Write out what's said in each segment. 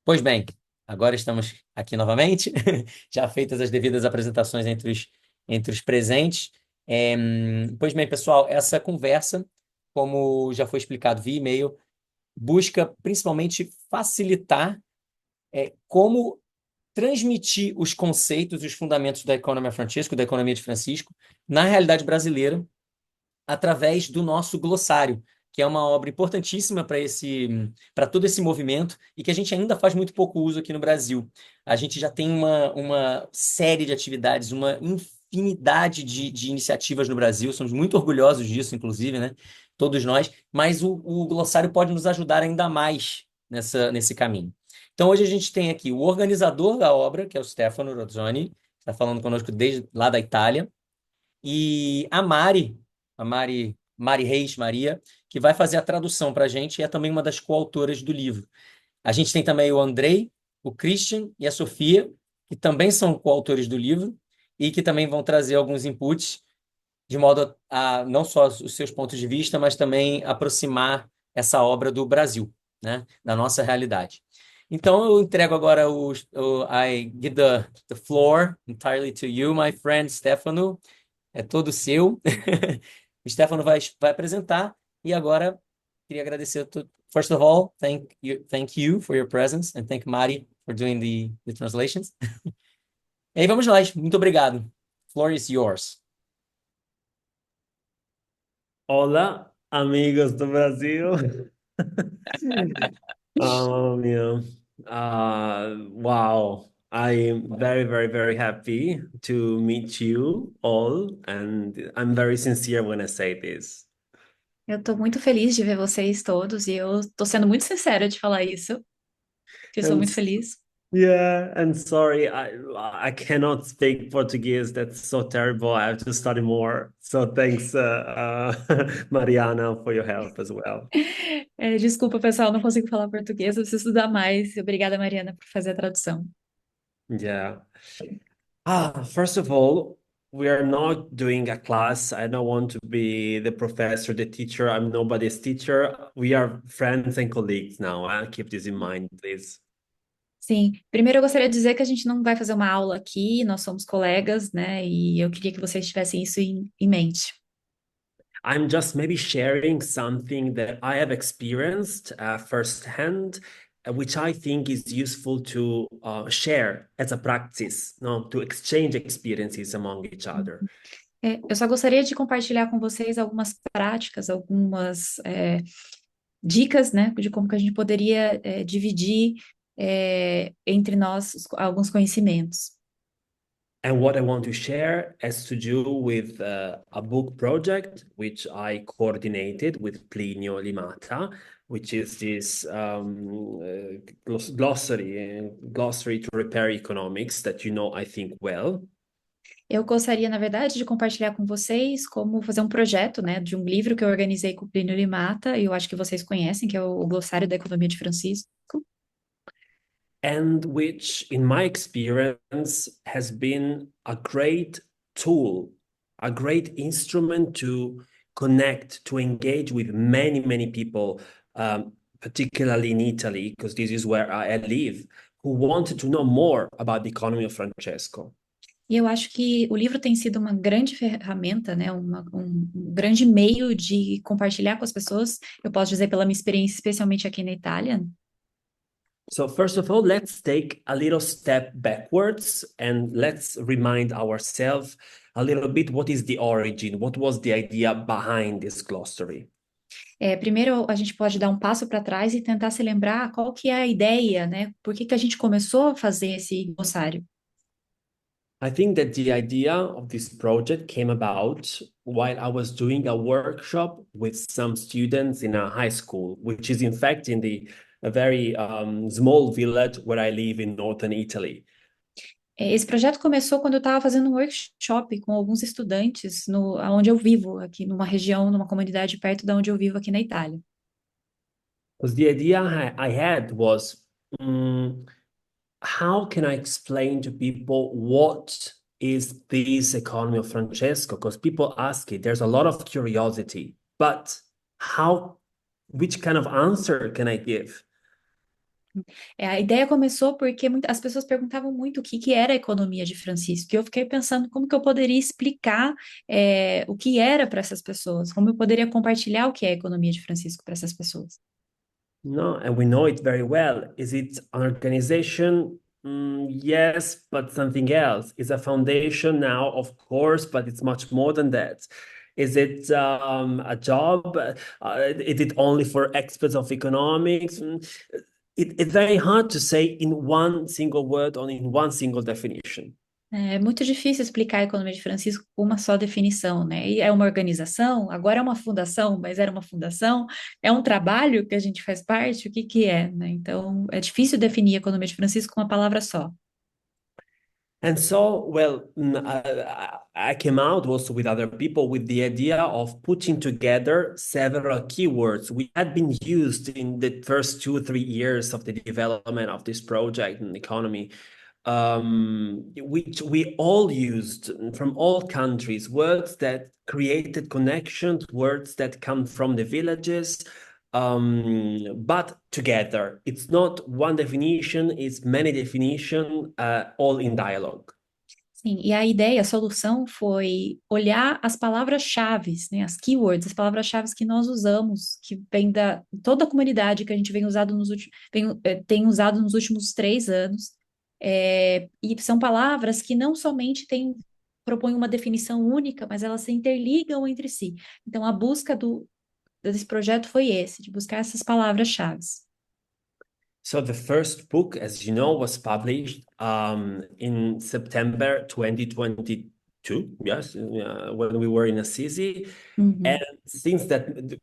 Pois bem, agora estamos aqui novamente, já feitas as devidas apresentações entre os presentes. Pois bem, pessoal, essa conversa, como já foi explicado via e-mail, busca principalmente facilitar como transmitir os conceitos e os fundamentos da Economia Francesco, da economia de Francisco, na realidade brasileira, através do nosso glossário, que é uma obra importantíssima para todo esse movimento e que a gente ainda faz muito pouco uso aqui no Brasil. A gente já tem uma série de atividades, uma infinidade de iniciativas no Brasil, somos muito orgulhosos disso, inclusive, né? Todos nós, mas o glossário pode nos ajudar ainda mais nesse caminho. Então, hoje a gente tem aqui o organizador da obra, que é o Stefano Rozzoni, que está falando conosco desde lá da Itália, e a Mari Reis Maria, que vai fazer a tradução para a gente e é também uma das coautoras do livro. A gente tem também o Andrei, o Christian e a Sofia, que também são coautores do livro e que também vão trazer alguns inputs de modo a não só os seus pontos de vista, mas também aproximar essa obra do Brasil, né, da nossa realidade. Então eu entrego agora I give the floor entirely to you, my friend Stefano, é todo seu. O Stefano vai apresentar e agora queria agradecer First of all, thank you for your presence and thank Mari for doing the translations. E aí vamos lá, muito obrigado. Floor is yours. Hola, amigos do Brasil. Oh, meu. Wow. I'm very, very, very happy to meet you all, and I'm very sincere when I say this. Eu tô muito feliz de ver vocês todos e eu tô sendo muito sincera de falar isso, que eu sou And muito feliz. yeah, and sorry, I cannot speak Portuguese. That's so terrible. I have to study more. So thanks, Mariana, for your help as well. Desculpa, pessoal, não consigo falar português, eu preciso estudar mais. Obrigada, Mariana, por fazer a tradução. Yeah. First of all, we are not doing a class. I don't want to be the professor, the teacher. I'm nobody's teacher. We are friends and colleagues now. Keep this in mind, please. Sim, primeiro eu gostaria de dizer que a gente não vai fazer uma aula aqui, nós somos colegas, né? E eu queria que vocês tivessem isso em mente. I'm just maybe sharing something that I have experienced firsthand, which I think is useful to share as a practice, no, to exchange experiences among each other. Eu só gostaria de compartilhar com vocês algumas práticas, algumas dicas, né, de como que a gente poderia dividir entre nós alguns conhecimentos. And what I want to share has to do with a book project which I coordinated with Plinio Limata, which is this glossary to repair economics that you know, I think, well. Eu gostaria, na verdade, de compartilhar com vocês como fazer um projeto, né, de um livro que eu organizei com o Plínio Limata, e eu acho que vocês conhecem, que é o Glossário da Economia de Francisco. And which, in my experience, has been a great tool, a great instrument to connect, to engage with many, many people, particularly in Italy, because this is where I live, who wanted to know more about the economy of Francesco. E eu acho que o livro tem sido uma grande ferramenta, né, um grande meio de compartilhar com as pessoas. Eu posso dizer pela minha experiência, especialmente aqui na Itália. So, first of all, let's take a little step backwards and let's remind ourselves a little bit what is the origin, what was the idea behind this glossary. Primeiro, a gente pode dar um passo para trás e tentar se lembrar qual que é a ideia, né? Por que que a gente começou a fazer esse glossário? I think that the idea of this project came about while I was doing a workshop with some students in a high school, which is in fact in a very small village where I live in northern Italy. Esse projeto começou quando eu estava fazendo um workshop com alguns estudantes no onde eu vivo, aqui numa região, numa comunidade perto da onde eu vivo aqui na Itália. Because the idea I had was how can I explain to people what is this economy of Francesco? Because people ask it, there's a lot of curiosity, but which kind of answer can I give? A ideia começou porque as pessoas perguntavam muito o que que era a economia de Francisco, e eu fiquei pensando como que eu poderia explicar o que era para essas pessoas, como eu poderia compartilhar o que é a economia de Francisco para essas pessoas. No, and we know it very well. Is it an organization? Yes, but something else. It's a foundation now, of course, but it's much more than that. Is it a job? Is it only for experts of economics? It's very hard to say in one single word or in one single definition. É muito difícil explicar a economia de Francisco com uma só definição, né? E é uma organização, agora é uma fundação, mas era uma fundação, é um trabalho que a gente faz parte, o que que é, né? Então, é difícil definir a economia de Francisco com uma palavra só. And so, well, I came out also with other people with the idea of putting together several keywords which had been used in the first 2 or 3 years of the development of this project and economy, which we all used from all countries, words that created connections, words that come from the villages, but together. It's not one definition, it's many definitions, all in dialogue. Sim, e a ideia, a solução foi olhar as palavras-chave, né, as keywords, as palavras-chave que nós usamos, que vem da toda a comunidade que a gente vem usado tem usado nos últimos 3 anos, e são palavras que não somente propõem uma definição única, mas elas se interligam entre si. Então, a busca desse projeto foi de buscar essas palavras-chave. So the first book, as you know, was published in September 2022. Yes, when we were in Assisi. And since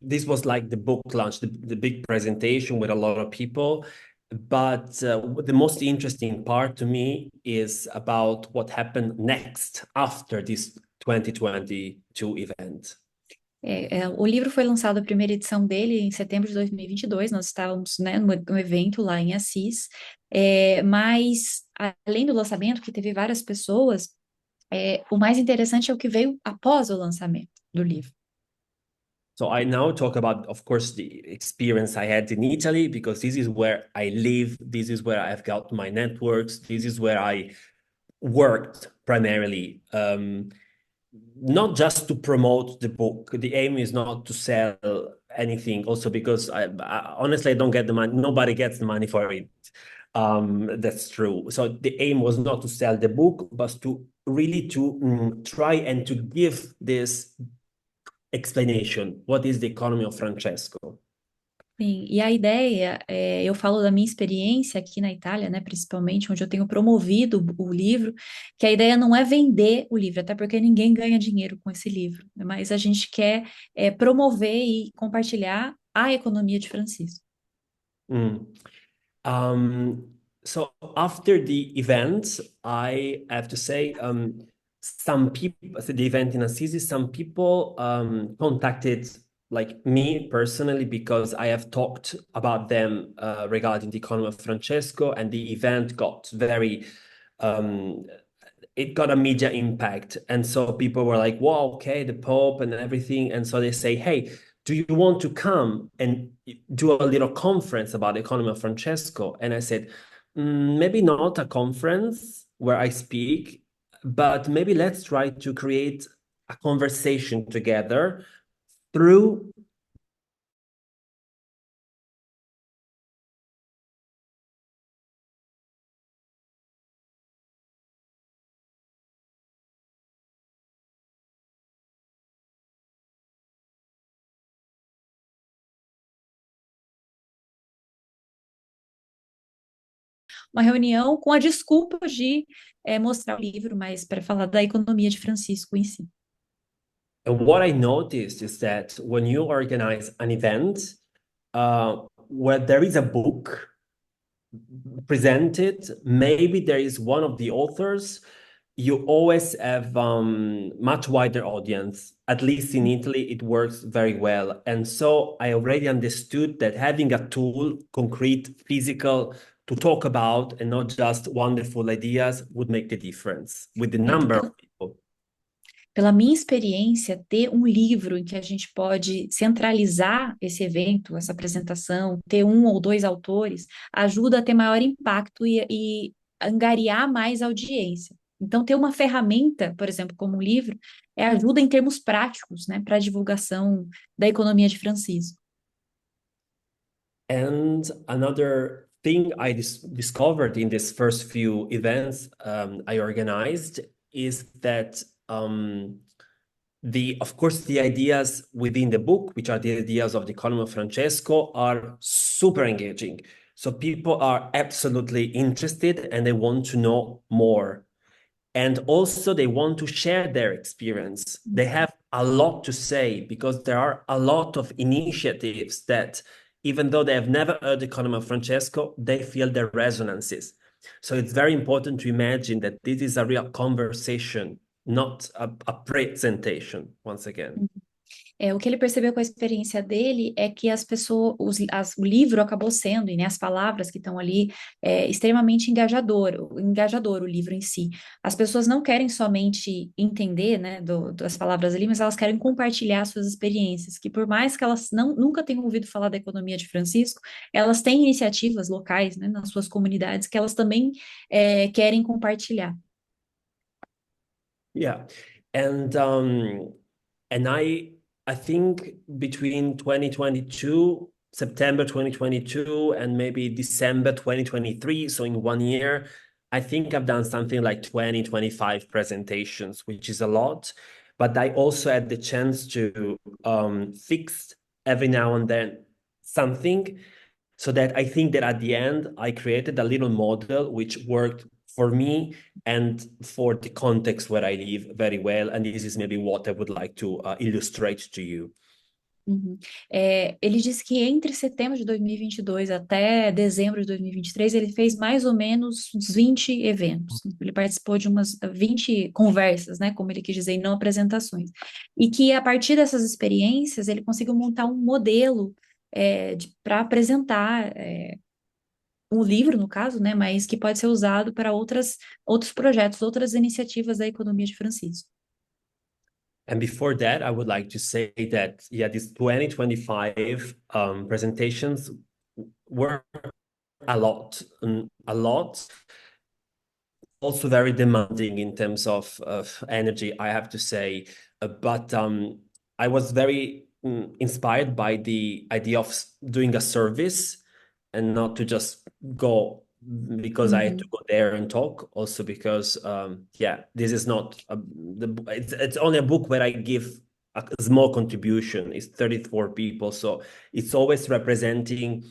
this was like the book launch, the big presentation with a lot of people. But the most interesting part to me is about what happened next after this 2022 event. O livro foi lançado, a primeira edição dele, em setembro de 2022. Nós estávamos, né, no evento lá em Assis, mas, além do lançamento, que teve várias pessoas, o mais interessante é o que veio após o lançamento do livro. So I now talk about, of course, the experience I had in Italy, because this is where I live, this is where I've got my networks, this is where I worked primarily. Not just to promote the book. The aim is not to sell anything, also because I honestly I don't get the money. Nobody gets the money for it. That's true. So the aim was not to sell the book, but to really try and to give this explanation. What is the economy of Francesco? Sim, e a ideia, eu falo da minha experiência aqui na Itália, né, principalmente, onde eu tenho promovido o livro, que a ideia não é vender o livro, até porque ninguém ganha dinheiro com esse livro, mas a gente quer promover e compartilhar a economia de Francisco. So after the event, I have to say, some people, the event in Assisi, some people contacted like me personally, because I have talked about them regarding the economy of Francesco, and the event got very, it got a media impact. And so people were like, wow, okay, the Pope and everything. And so they say, hey, do you want to come and do a little conference about the economy of Francesco? And I said, maybe not a conference where I speak, but maybe let's try to create a conversation together through Uma reunião com a desculpa de mostrar o livro, mas para falar da economia de Francisco em si. And what I noticed is that when you organize an event where there is a book presented, maybe there is one of the authors, you always have much wider audience. At least in Italy, it works very well. And so I already understood that having a tool, concrete, physical, to talk about and not just wonderful ideas would make the difference with the number of people. pela minha experiência, ter um livro em que a gente pode centralizar esse evento, essa apresentação, ter um ou dois autores, ajuda a ter maior impacto e angariar mais audiência. Então, ter uma ferramenta, por exemplo, como um livro, ajuda em termos práticos, né, para a divulgação da economia de Francisco. And another thing I discovered in these first few events I organized is that of course, the ideas within the book, which are the ideas of the economy of Francesco, are super engaging. So people are absolutely interested and they want to know more. And also they want to share their experience. They have a lot to say because there are a lot of initiatives that, even though they have never heard the economy of Francesco, they feel their resonances. So it's very important to imagine that this is a real conversation, not a presentation, once again. O que ele percebeu com a experiência dele é que as pessoas, o livro acabou sendo, e né, as palavras que estão ali, extremamente engajador o livro em si. As pessoas não querem somente entender, né, das palavras ali, mas elas querem compartilhar suas experiências, que por mais que elas nunca tenham ouvido falar da economia de Francisco, elas têm iniciativas locais, né, nas suas comunidades, que elas também querem compartilhar. Yeah. And I think between 2022, September 2022, and maybe December 2023, so in 1 year, I think I've done something like 20, 25 presentations, which is a lot. But I also had the chance to fix every now and then something, so that I think that at the end, I created a little model which worked for me and for the context where I live very well. And this is maybe what I would like to illustrate to you. Uhum. Ele disse que entre setembro de 2022 até dezembro de 2023, ele fez mais ou menos uns 20 eventos. Ele participou de umas 20 conversas, né, como ele quis dizer, e não apresentações. E que a partir dessas experiências, ele conseguiu montar um modelo para apresentar um livro, no caso, né, mas que pode ser usado para outros projetos, outras iniciativas da economia de Francisco. And before that, I would like to say that, yeah, these 2025 presentations were a lot, also very demanding in terms of energy, I have to say. But I was very inspired by the idea of doing a service and not to just go because I had to go there and talk. Also because this is not it's only a book where I give a small contribution. It's 34 people, so it's always representing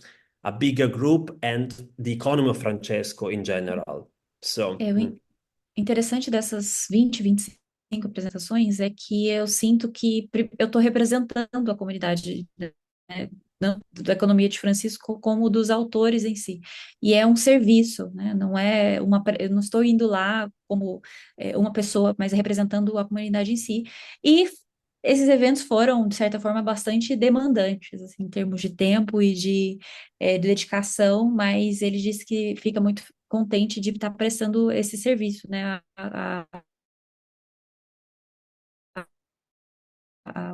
a bigger group and the economy of Francesco in general. So O interessante dessas 20, 25 apresentações é que eu sinto que eu estou representando a comunidade, né, da economia de Francisco como dos autores em si. E é um serviço, né? Não é eu não estou indo lá como uma pessoa, mas representando a comunidade em si. E esses eventos foram, de certa forma, bastante demandantes, assim, em termos de tempo e de dedicação, mas ele disse que fica muito contente de estar prestando esse serviço, né, a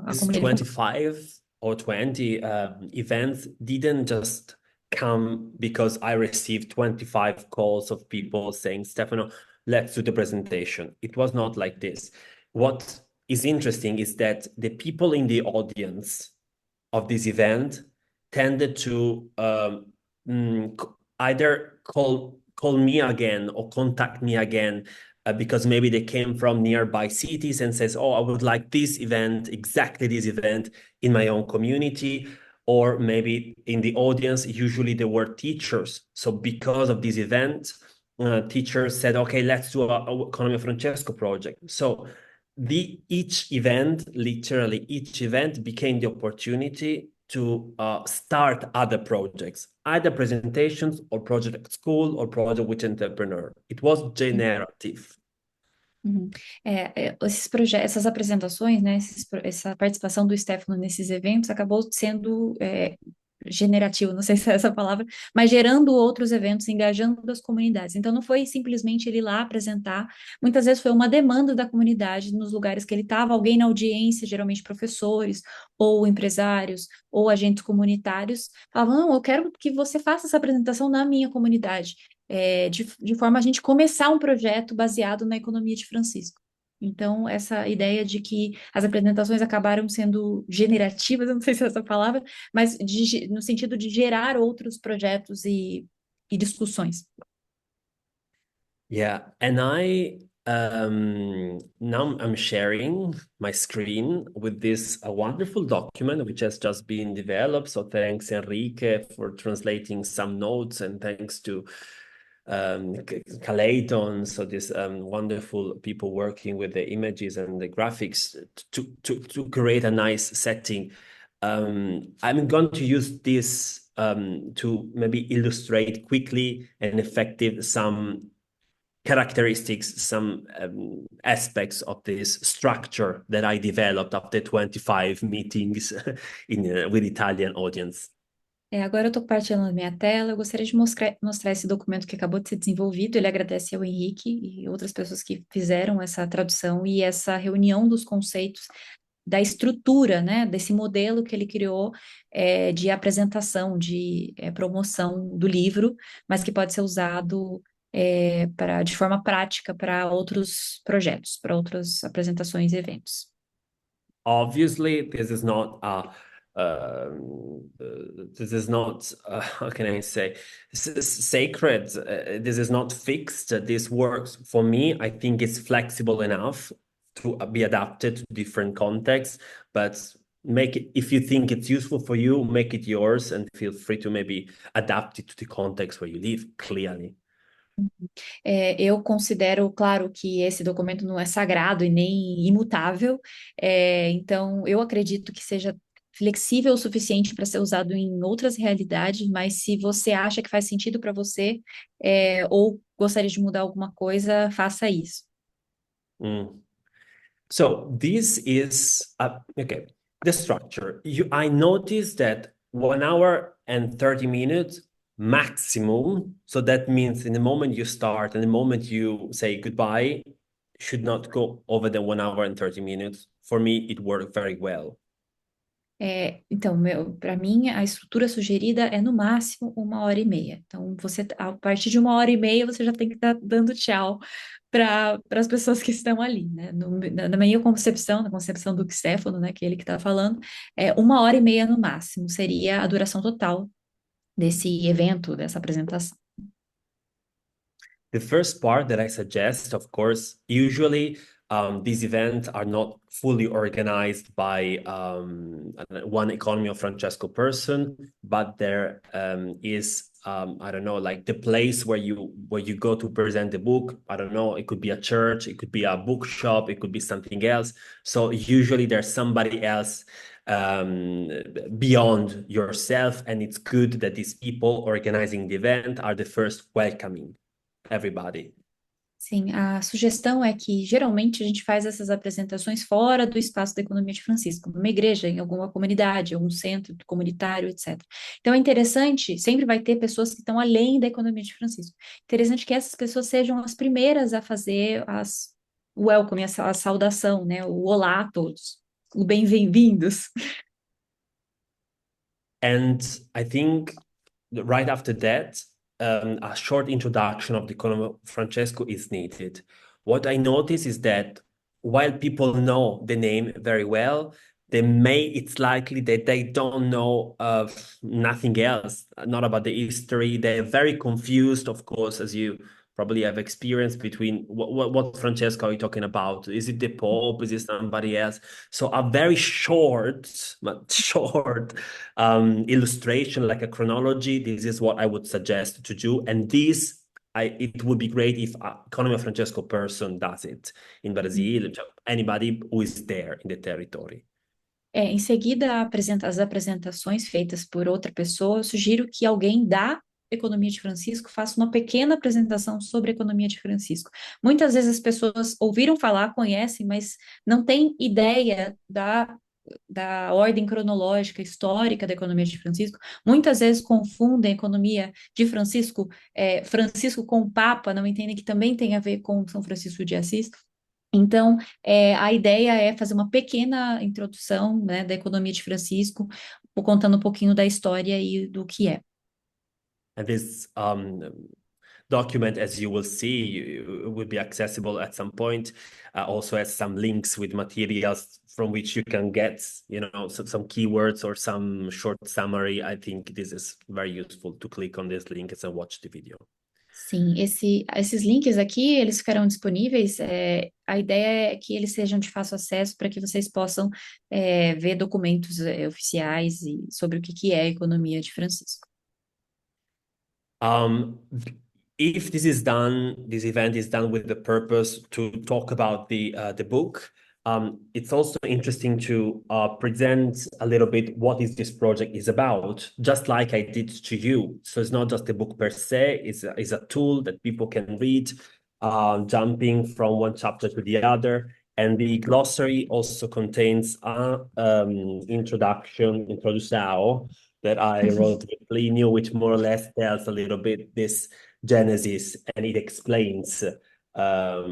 this comunidade. 25 or 20 events didn't just come because I received 25 calls of people saying, Stefano, let's do the presentation. It was not like this. What is interesting is that the people in the audience of this event tended to either call me again or contact me again because maybe they came from nearby cities and says, oh, I would like this event, exactly this event in my own community. Or maybe in the audience, usually there were teachers. So because of this event, teachers said, okay, let's do a Economy of Francesco project. So literally each event became the opportunity to start other projects, either presentations or project at school or project with entrepreneur. It was generative. Uhum. Esses projetos, essas apresentações, né, essa participação do Stefano nesses eventos acabou sendo generativo, não sei se é essa a palavra, mas gerando outros eventos, engajando as comunidades. Então, não foi simplesmente ele ir lá apresentar, muitas vezes foi uma demanda da comunidade nos lugares que ele estava, alguém na audiência, geralmente professores, ou empresários, ou agentes comunitários, falavam, não, eu quero que você faça essa apresentação na minha comunidade, de forma a gente começar um projeto baseado na economia de Francisco. Então, essa ideia de que as apresentações acabaram sendo generativas, eu não sei se é essa palavra, mas no sentido de gerar outros projetos e discussões. Yeah, and now I'm sharing my screen with this wonderful document which has just been developed. So thanks Enrique for translating some notes, and thanks to Calayton, so this wonderful people working with the images and the graphics to create a nice setting. I'm going to use this to maybe illustrate quickly and effective some characteristics, some aspects of this structure that I developed after 25 meetings with Italian audience. Agora eu estou compartilhando minha tela. Eu gostaria de mostrar esse documento que acabou de ser desenvolvido. Ele agradece ao Henrique e outras pessoas que fizeram essa tradução e essa reunião dos conceitos da estrutura, né, desse modelo que ele criou de apresentação, de promoção do livro, mas que pode ser usado de forma prática para outros projetos, para outras apresentações e eventos. Obviously, this is not how can I say, sacred. This is not fixed. This works for me. I think it's flexible enough to be adapted to different contexts, but make it, if you think it's useful for you, make it yours and feel free to maybe adapt it to the context where you live, clearly. Eu considero, claro, que esse documento não é sagrado e nem imutável, então eu acredito que seja flexível o suficiente para ser usado em outras realidades, mas se você acha que faz sentido para você, ou gostaria de mudar alguma coisa, faça isso. So this is okay. The structure. I noticed that 1 hour and 30 minutes maximum. So that means in the moment you start and the moment you say goodbye, should not go over the 1 hour and 30 minutes. For me, it worked very well. Então, para mim, a estrutura sugerida é no máximo 1h30. Então, a partir de 1h30, você já tem que estar dando tchau para as pessoas que estão ali, né? Na minha concepção, na concepção do Stefano, né, que é ele que está falando, 1h30 no máximo seria a duração total desse evento, dessa apresentação. The first part that I suggest, of course, usually these events are not fully organized by one Economy of Francesco person, but there is I don't know, like the place where you go to present the book. I don't know, it could be a church, it could be a bookshop, it could be something else. So usually there's somebody else beyond yourself, and it's good that these people organizing the event are the first welcoming everybody. Sim, a sugestão é que geralmente a gente faz essas apresentações fora do espaço da economia de Francisco, numa igreja, em alguma comunidade, algum centro comunitário, etc. Então é interessante, sempre vai ter pessoas que estão além da economia de Francisco. Interessante que essas pessoas sejam as primeiras a fazer o welcome, a saudação, né? O olá a todos, o bem-vindos. And I think right after that, a short introduction of the economy of Francesco is needed. What I notice is that while people know the name very well, it's likely that they don't know of nothing else, not about the history. They're very confused, of course, as you probably have experience between what Francesco are you talking about? Is it the Pope? Is it somebody else? So a very short illustration, like a chronology, this is what I would suggest to do. And it would be great if Economy of Francesco person does it in Brazil, anybody who is there in the territory. Em seguida, as apresentações feitas por outra pessoa, eu sugiro que alguém da Economia de Francisco faça uma pequena apresentação sobre a Economia de Francisco. Muitas vezes as pessoas ouviram falar, conhecem, mas não têm ideia da ordem cronológica histórica da economia de Francisco, muitas vezes confundem a economia de Francisco, Francisco com o Papa, não entendem que também tem a ver com São Francisco de Assis. Então, a ideia é fazer uma pequena introdução, né, da economia de Francisco, contando um pouquinho da história e do que é. And this document, as you will see, will be accessible at some point. Also has some links with materials from which you can get, some keywords or some short summary. I think this is very useful to click on these links and watch the video. Sim, esses links aqui, eles ficarão disponíveis. A ideia é que eles sejam de fácil acesso para que vocês possam ver documentos oficiais sobre o que é a economia de Francisco. If this is done, this event is done with the purpose to talk about the book. It's also interesting to present a little bit what this project is about, just like I did to you. So it's not just a book per se, it's a tool that people can read, jumping from one chapter to the other. And the glossary also contains an introdução, that I wrote with Plinio, which more or less tells a little bit this genesis, and it explains a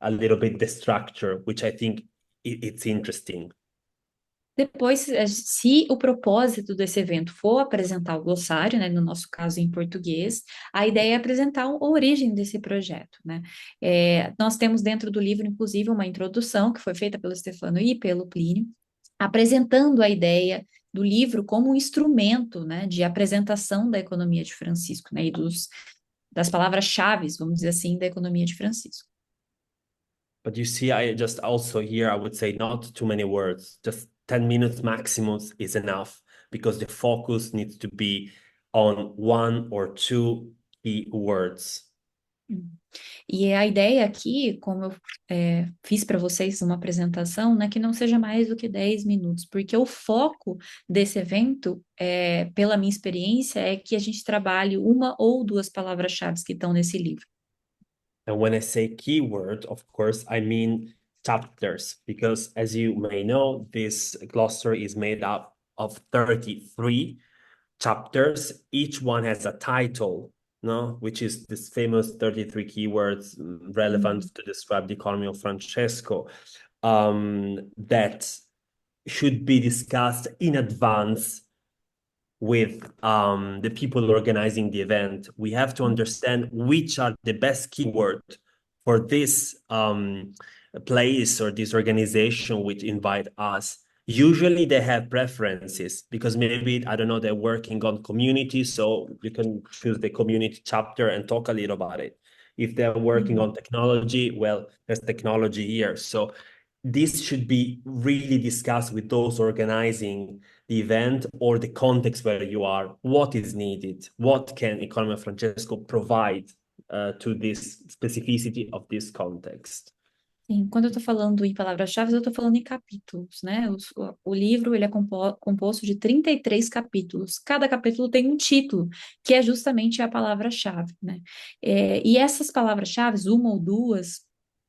little bit the structure, which I think it's interesting. Depois, se o propósito desse evento for apresentar o glossário, né, no nosso caso em português, a ideia é apresentar a origem desse projeto, né? Nós temos dentro do livro, inclusive, uma introdução que foi feita pelo Stefano e pelo Plínio, apresentando a ideia do livro como um instrumento, né, de apresentação da economia de Francisco, né, e das palavras-chave, vamos dizer assim, da economia de Francisco. But you see, I just also here, I would say not too many words, just 10 minutes maximum is enough, because the focus needs to be on one or two key words. E a ideia aqui, como eu fiz para vocês uma apresentação, né, que não seja mais do que 10 minutos, porque o foco desse evento, pela minha experiência, é que a gente trabalhe uma ou duas palavras-chave que estão nesse livro. And when I say keyword, of course, I mean chapters, because as you may know, this glossary is made up of 33 chapters. Each one has a title, which is this famous 33 keywords relevant to describe the economy of Francesco, that should be discussed in advance with the people organizing the event. We have to understand which are the best keywords for this place or this organization which invite us. Usually they have preferences, because maybe, I don't know, they're working on community, so you can choose the community chapter and talk a little about it. If they're working on technology, well, there's technology here. So this should be really discussed with those organizing the event or the context where you are. What is needed? What can Economy of Francesco provide to this specificity of this context? Sim, quando eu estou falando em palavras-chave, eu estou falando em capítulos, né? O livro ele é composto de 33 capítulos. Cada capítulo tem um título, que é justamente a palavra-chave, né? E essas palavras-chave, uma ou duas,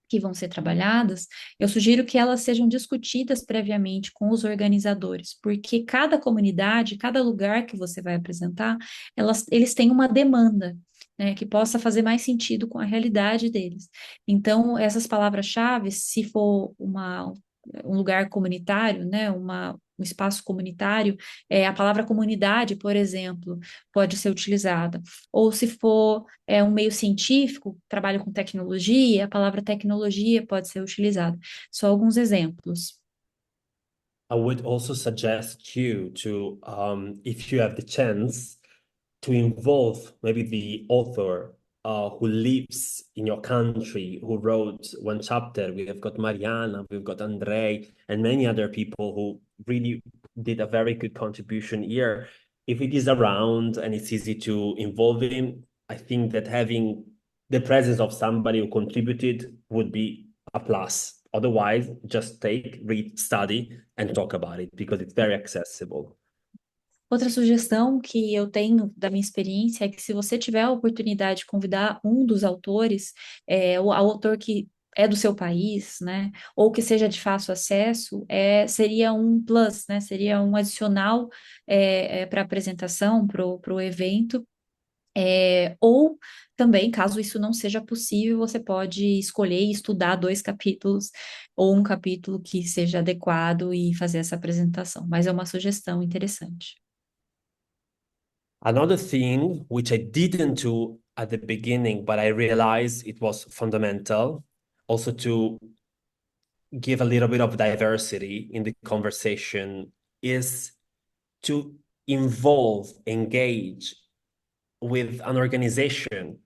que vão ser trabalhadas, eu sugiro que elas sejam discutidas previamente com os organizadores, porque cada comunidade, cada lugar que você vai apresentar, eles têm uma demanda, né, que possa fazer mais sentido com a realidade deles. Então, essas palavras-chave, se for um lugar comunitário, né, um espaço comunitário, a palavra comunidade, por exemplo, pode ser utilizada. Ou se for um meio científico, trabalho com tecnologia, a palavra tecnologia pode ser utilizada. Só alguns exemplos. I would also suggest you to, if you have the chance, to involve maybe the author who lives in your country, who wrote one chapter. We have got Mariana, we've got Andrei, and many other people who really did a very good contribution here. If it is around and it's easy to involve him, I think that having the presence of somebody who contributed would be a plus. Otherwise, just read, study, and talk about it, because it's very accessible. Outra sugestão que eu tenho da minha experiência é que, se você tiver a oportunidade de convidar um dos autores, o autor que é do seu país, né? Ou que seja de fácil acesso, seria um plus, né? Seria um adicional para a apresentação, para o evento. Ou também, caso isso não seja possível, você pode escolher e estudar 2 capítulos ou um capítulo que seja adequado e fazer essa apresentação. Mas é uma sugestão interessante. Another thing which I didn't do at the beginning, but I realized it was fundamental, also to give a little bit of diversity in the conversation, is to engage with an organization,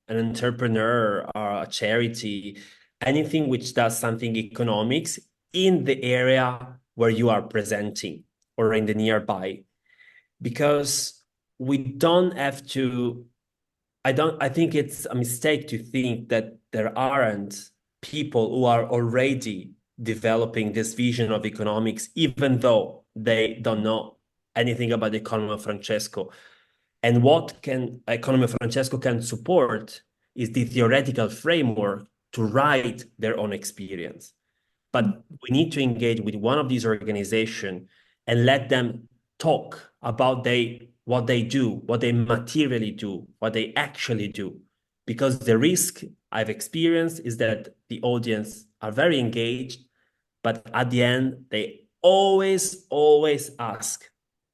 an entrepreneur, or a charity, anything which does something economics in the area where you are presenting or in the nearby. Because we don't have to, I think it's a mistake to think that there aren't people who are already developing this vision of economics, even though they don't know anything about the economy of Francesco. And what Economy of Francesco can support is the theoretical framework to write their own experience. But we need to engage with one of these organizations and let them talk about what they do, what they materially do, what they actually do. Because the risk I've experienced is that the audience are very engaged, but at the end, they always ask,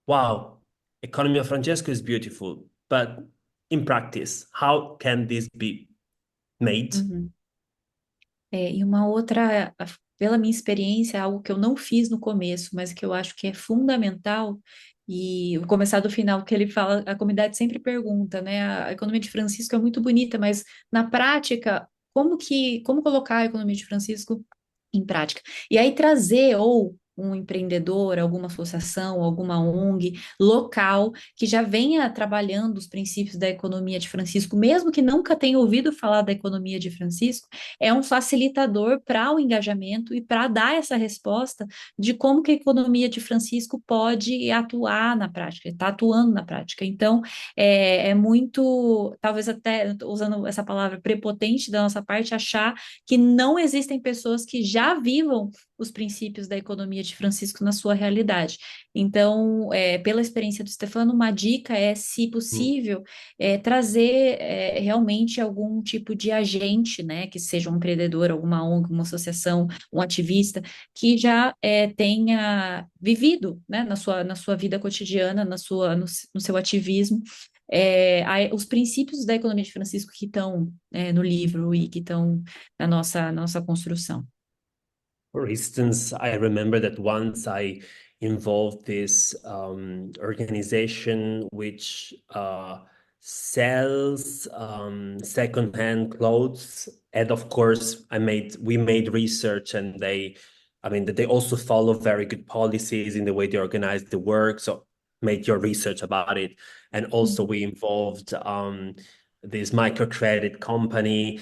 wow, Economy of Francesco is beautiful, but in practice, how can this be made? Uhum. E uma outra, pela minha experiência, algo que eu não fiz no começo, mas que eu acho que é fundamental, e vou começar do final, que ele fala, a comunidade sempre pergunta, né? A economia de Francisco é muito bonita, mas na prática, como colocar a economia de Francisco em prática? E aí trazer ou um empreendedor, alguma associação, alguma ONG local que já venha trabalhando os princípios da economia de Francisco, mesmo que nunca tenha ouvido falar da economia de Francisco, é um facilitador para o engajamento e para dar essa resposta de como que a economia de Francisco pode atuar na prática, está atuando na prática. Então, é muito, talvez até usando essa palavra prepotente da nossa parte, achar que não existem pessoas que já vivam os princípios da economia de Francisco na sua realidade. Então, pela experiência do Stefano, uma dica é, se possível, trazer realmente algum tipo de agente, né, que seja um empreendedor, alguma ONG, uma associação, um ativista, que já tenha vivido, né, na sua vida cotidiana, no seu ativismo, os princípios da economia de Francisco que estão no livro e que estão na nossa construção. For instance, I remember that once I involved this organization which sells secondhand clothes, and of course, we made research, and they also follow very good policies in the way they organize the work. So make your research about it, and also we involved this microcredit company.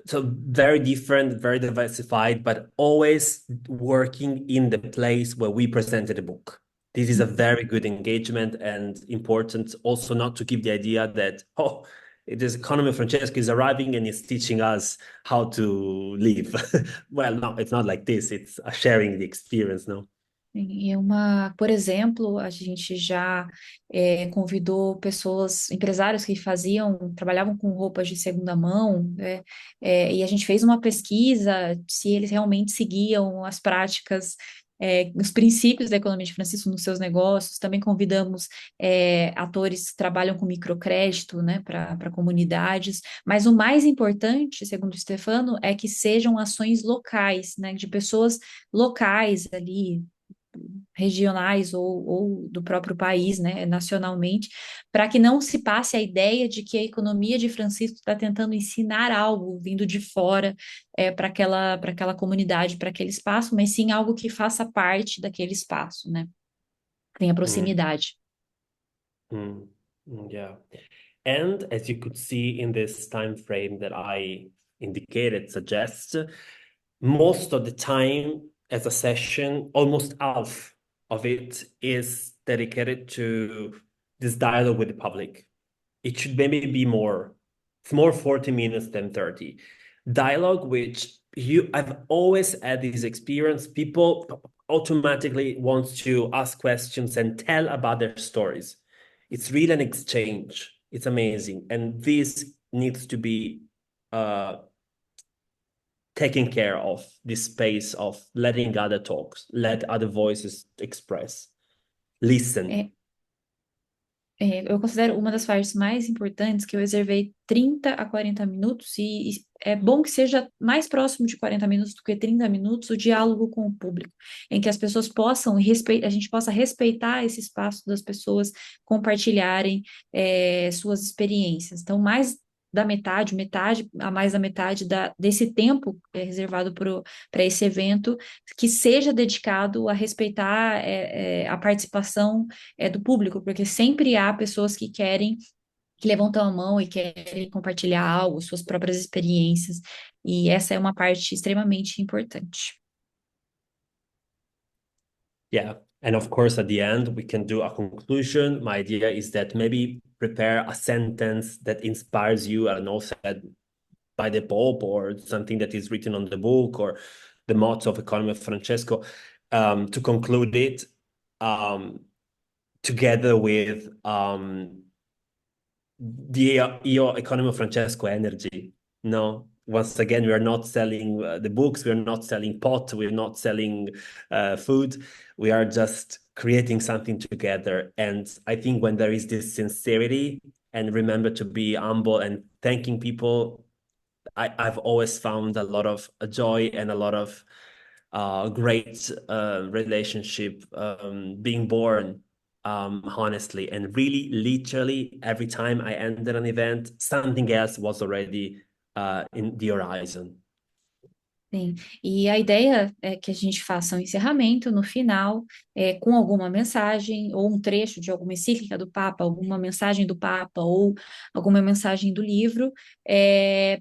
So very different, very diversified, but always working in the place where we presented the book. This is a very good engagement, and important also not to give the idea that, this Economy of Francesco is arriving and is teaching us how to live. Well, no, it's not like this. It's sharing the experience, no? Por exemplo, a gente já convidou empresários que trabalhavam com roupas de segunda mão, né? E a gente fez uma pesquisa se eles realmente seguiam as práticas, os princípios da economia de Francisco nos seus negócios. Também convidamos atores que trabalham com microcrédito, né, para comunidades. Mas o mais importante, segundo o Stefano, é que sejam ações locais, né, de pessoas locais ali, regionais ou do próprio país, né, nacionalmente, para que não se passe a ideia de que a economia de Francisco está tentando ensinar algo vindo de fora para aquela comunidade, para aquele espaço, mas sim algo que faça parte daquele espaço, né? Tenha proximidade. Yeah. And as you could see in this time frame that I suggests, most of the time as a session, almost half of it is dedicated to this dialogue with the public. It should maybe be more. It's more 40 minutes than 30. Dialogue which I've always had this experience. People automatically want to ask questions and tell about their stories. It's really an exchange. It's amazing. And this needs to be taken care of, this space of letting other talks, let other voices express, listen. Eu considero uma das partes mais importantes que eu reservei 30 a 40 minutos, e é bom que seja mais próximo de 40 minutos do que 30 minutos o diálogo com o público, em que as pessoas possam, a gente possa respeitar esse espaço das pessoas compartilharem suas experiências. Então, mais da metade, a mais da metade desse tempo reservado para esse evento, que seja dedicado a respeitar a participação do público, porque sempre há pessoas que levantam a mão e querem compartilhar algo, suas próprias experiências, e essa é uma parte extremamente importante. Yeah. And of course, at the end, we can do a conclusion. My idea is that maybe prepare a sentence that inspires you, I don't know, said by the Pope, or something that is written on the book, or the motto of Economy of Francesco, to conclude it, together with the Economy of Francesco energy. No, once again, we are not selling the books, we are not selling pot, we're not selling food, we are just creating something together. And I think when there is this sincerity, and remember to be humble and thanking people, I've always found a lot of joy and a lot of great relationship being born, honestly. And really, literally, every time I ended an event, something else was already in the horizon. Sim, e a ideia é que a gente faça um encerramento no final, com alguma mensagem, ou um trecho de alguma encíclica do Papa, alguma mensagem do Papa, ou alguma mensagem do livro,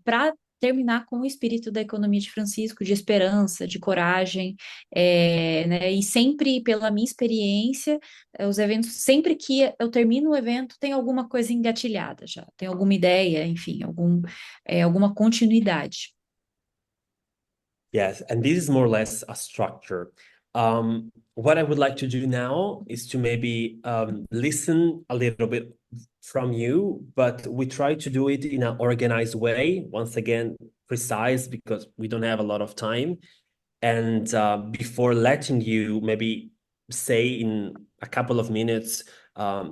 para terminar com o espírito da economia de Francisco, de esperança, de coragem, né? E sempre, pela minha experiência, os eventos, sempre que eu termino o evento, tem alguma coisa engatilhada já, tem alguma ideia, enfim, alguma continuidade. Yes, and this is more or less a structure. What I would like to do now is to maybe listen a little bit from you, but we try to do it in an organized way. Once again, precise, because we don't have a lot of time. And before letting you maybe say in a couple of minutes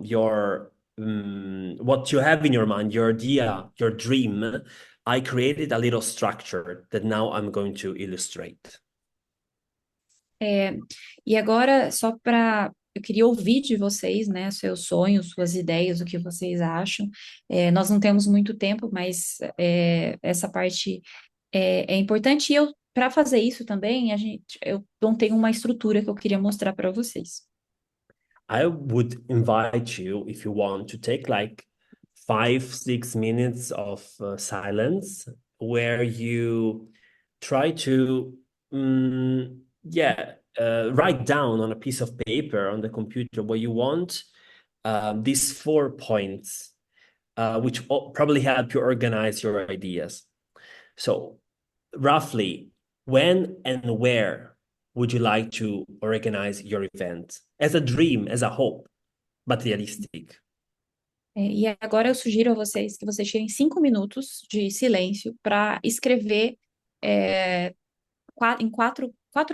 your what you have in your mind, your idea, your dream, I created a little structure that now I'm going to illustrate. E agora, eu queria ouvir de vocês, né, seus sonhos, suas ideias, o que vocês acham. Nós não temos muito tempo, mas essa parte é importante. E para fazer isso também, eu não tenho uma estrutura que eu queria mostrar para vocês. I would invite you, if you want, to take like 5-6 minutes of silence where you try to write down on a piece of paper on the computer what you want, these 4 points, which probably help you organize your ideas. So roughly, when and where would you like to organize your event? As a dream, as a hope, but realistic. E agora eu sugiro a vocês que vocês tirem 5 minutos de silêncio para escrever em quatro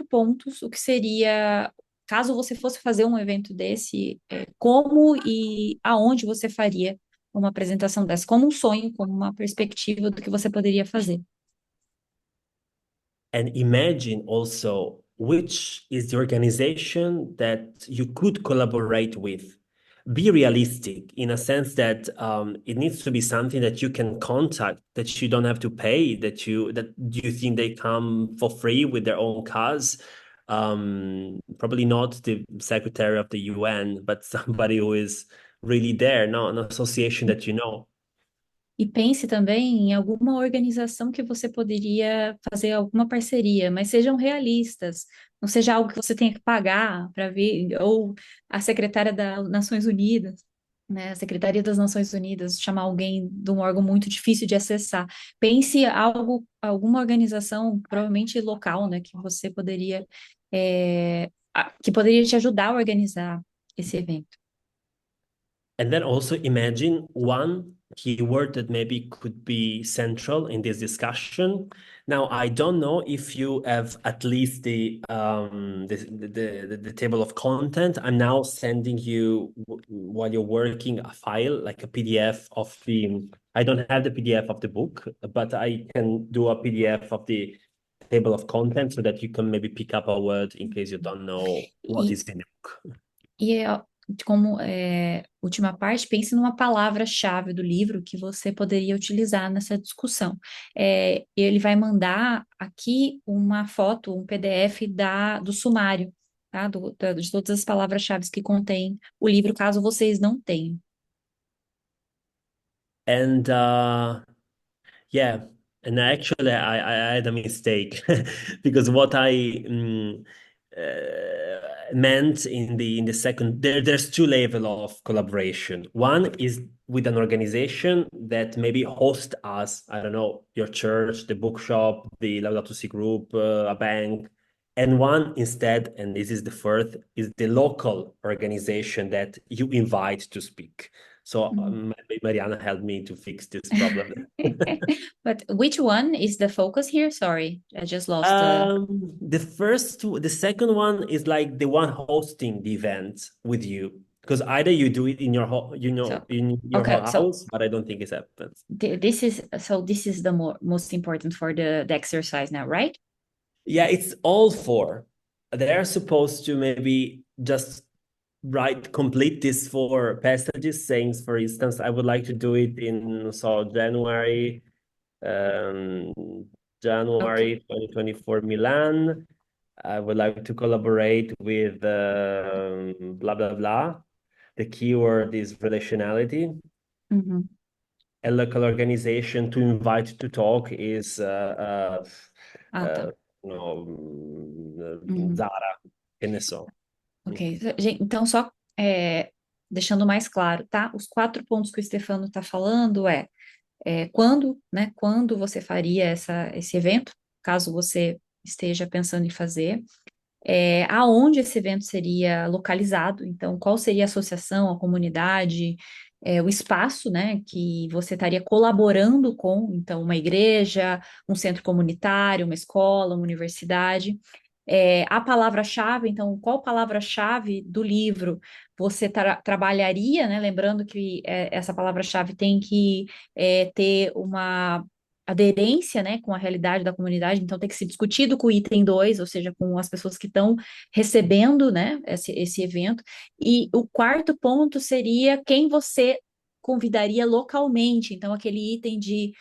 pontos o que seria, caso você fosse fazer um evento desse, como e aonde você faria uma apresentação dessa, como um sonho, como uma perspectiva do que você poderia fazer. And imagine also which is the organization that you could collaborate with. Be realistic in a sense that it needs to be something that you can contact, that you don't have to pay, that you think they come for free with their own cars. Probably not the secretary of the UN, but somebody who is really there, no, an association that you know. E pense também em alguma organização que você poderia fazer alguma parceria, mas sejam realistas, não seja algo que você tenha que pagar para ver, ou a secretária das Nações Unidas. né, a Secretaria das Nações Unidas, chamar alguém de um órgão muito difícil de acessar. Pense algo, alguma organização, provavelmente local, né, que você poderia, que poderia te ajudar a organizar esse evento. And then also imagine one keyword that maybe could be central in this discussion. Now, I don't know if you have at least the table of content. I'm now sending you, while you're working, a file, like a PDF of the, I don't have the PDF of the book, but I can do a PDF of the table of content so that you can maybe pick up a word in case you don't know what E, is in the book. e como última parte, pense numa palavra-chave do livro que você poderia utilizar nessa discussão. Ele vai mandar aqui uma foto, um PDF do sumário, tá? De todas as palavras-chave que contém o livro, caso vocês não tenham. And yeah, and actually, I had a mistake because what I meant in the second there's two level of collaboration. One is with an organization that maybe host us, I don't know, your church, the bookshop, the Laudato Si group, a bank. And one instead, and this is the third, is the local organization that you invite to speak. So Mariana helped me to fix this problem. But which one is the focus here? Sorry, I just lost The second one is like the one hosting the event with you, because either you do it in your So, in your okay, so house, but I don't think it happens. this is the most important for the exercise now, right? Yeah, it's all four. They're supposed to maybe just complete these four passages, saying, for instance, I would like to do it in January, Okay. 2024 Milan. I would like to collaborate with blah blah blah. The keyword is relationality. Uhum. A local organization to invite to talk is Ah, tá. Uhum. Zara, que ne so. Ok. Gente, então, só deixando mais claro, tá? Os 4 pontos que o Stefano está falando quando, né? Quando você faria esse evento, caso você esteja pensando em fazer. Aonde esse evento seria localizado, então qual seria a associação, a comunidade, o espaço, né, que você estaria colaborando com, então uma igreja, um centro comunitário, uma escola, uma universidade. A palavra-chave, então qual palavra-chave do livro você trabalharia, né? Lembrando que essa palavra-chave tem que ter uma aderência, né, com a realidade da comunidade, então tem que ser discutido com o item 2, ou seja, com as pessoas que estão recebendo, né, esse evento. E o quarto ponto seria quem você convidaria localmente, então aquele item de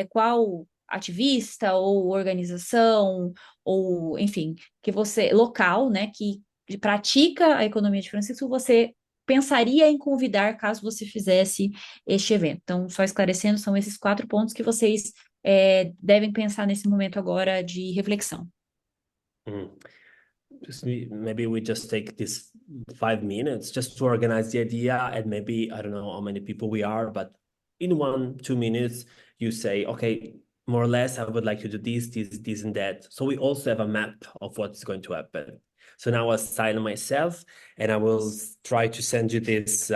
qual ativista ou organização, ou enfim, que você, local, né, que pratica a economia de Francisco, você pensaria em convidar caso você fizesse este evento. Então, só esclarecendo, são esses 4 pontos que vocês devem pensar nesse momento agora de reflexão. Maybe we just take this 5 minutes just to organize the idea, and maybe I don't know how many people we are, but in 1-2 minutes you say, okay, more or less I would like to do this and that. So we also have a map of what's going to happen. So now I'll sign myself and I will try to send you this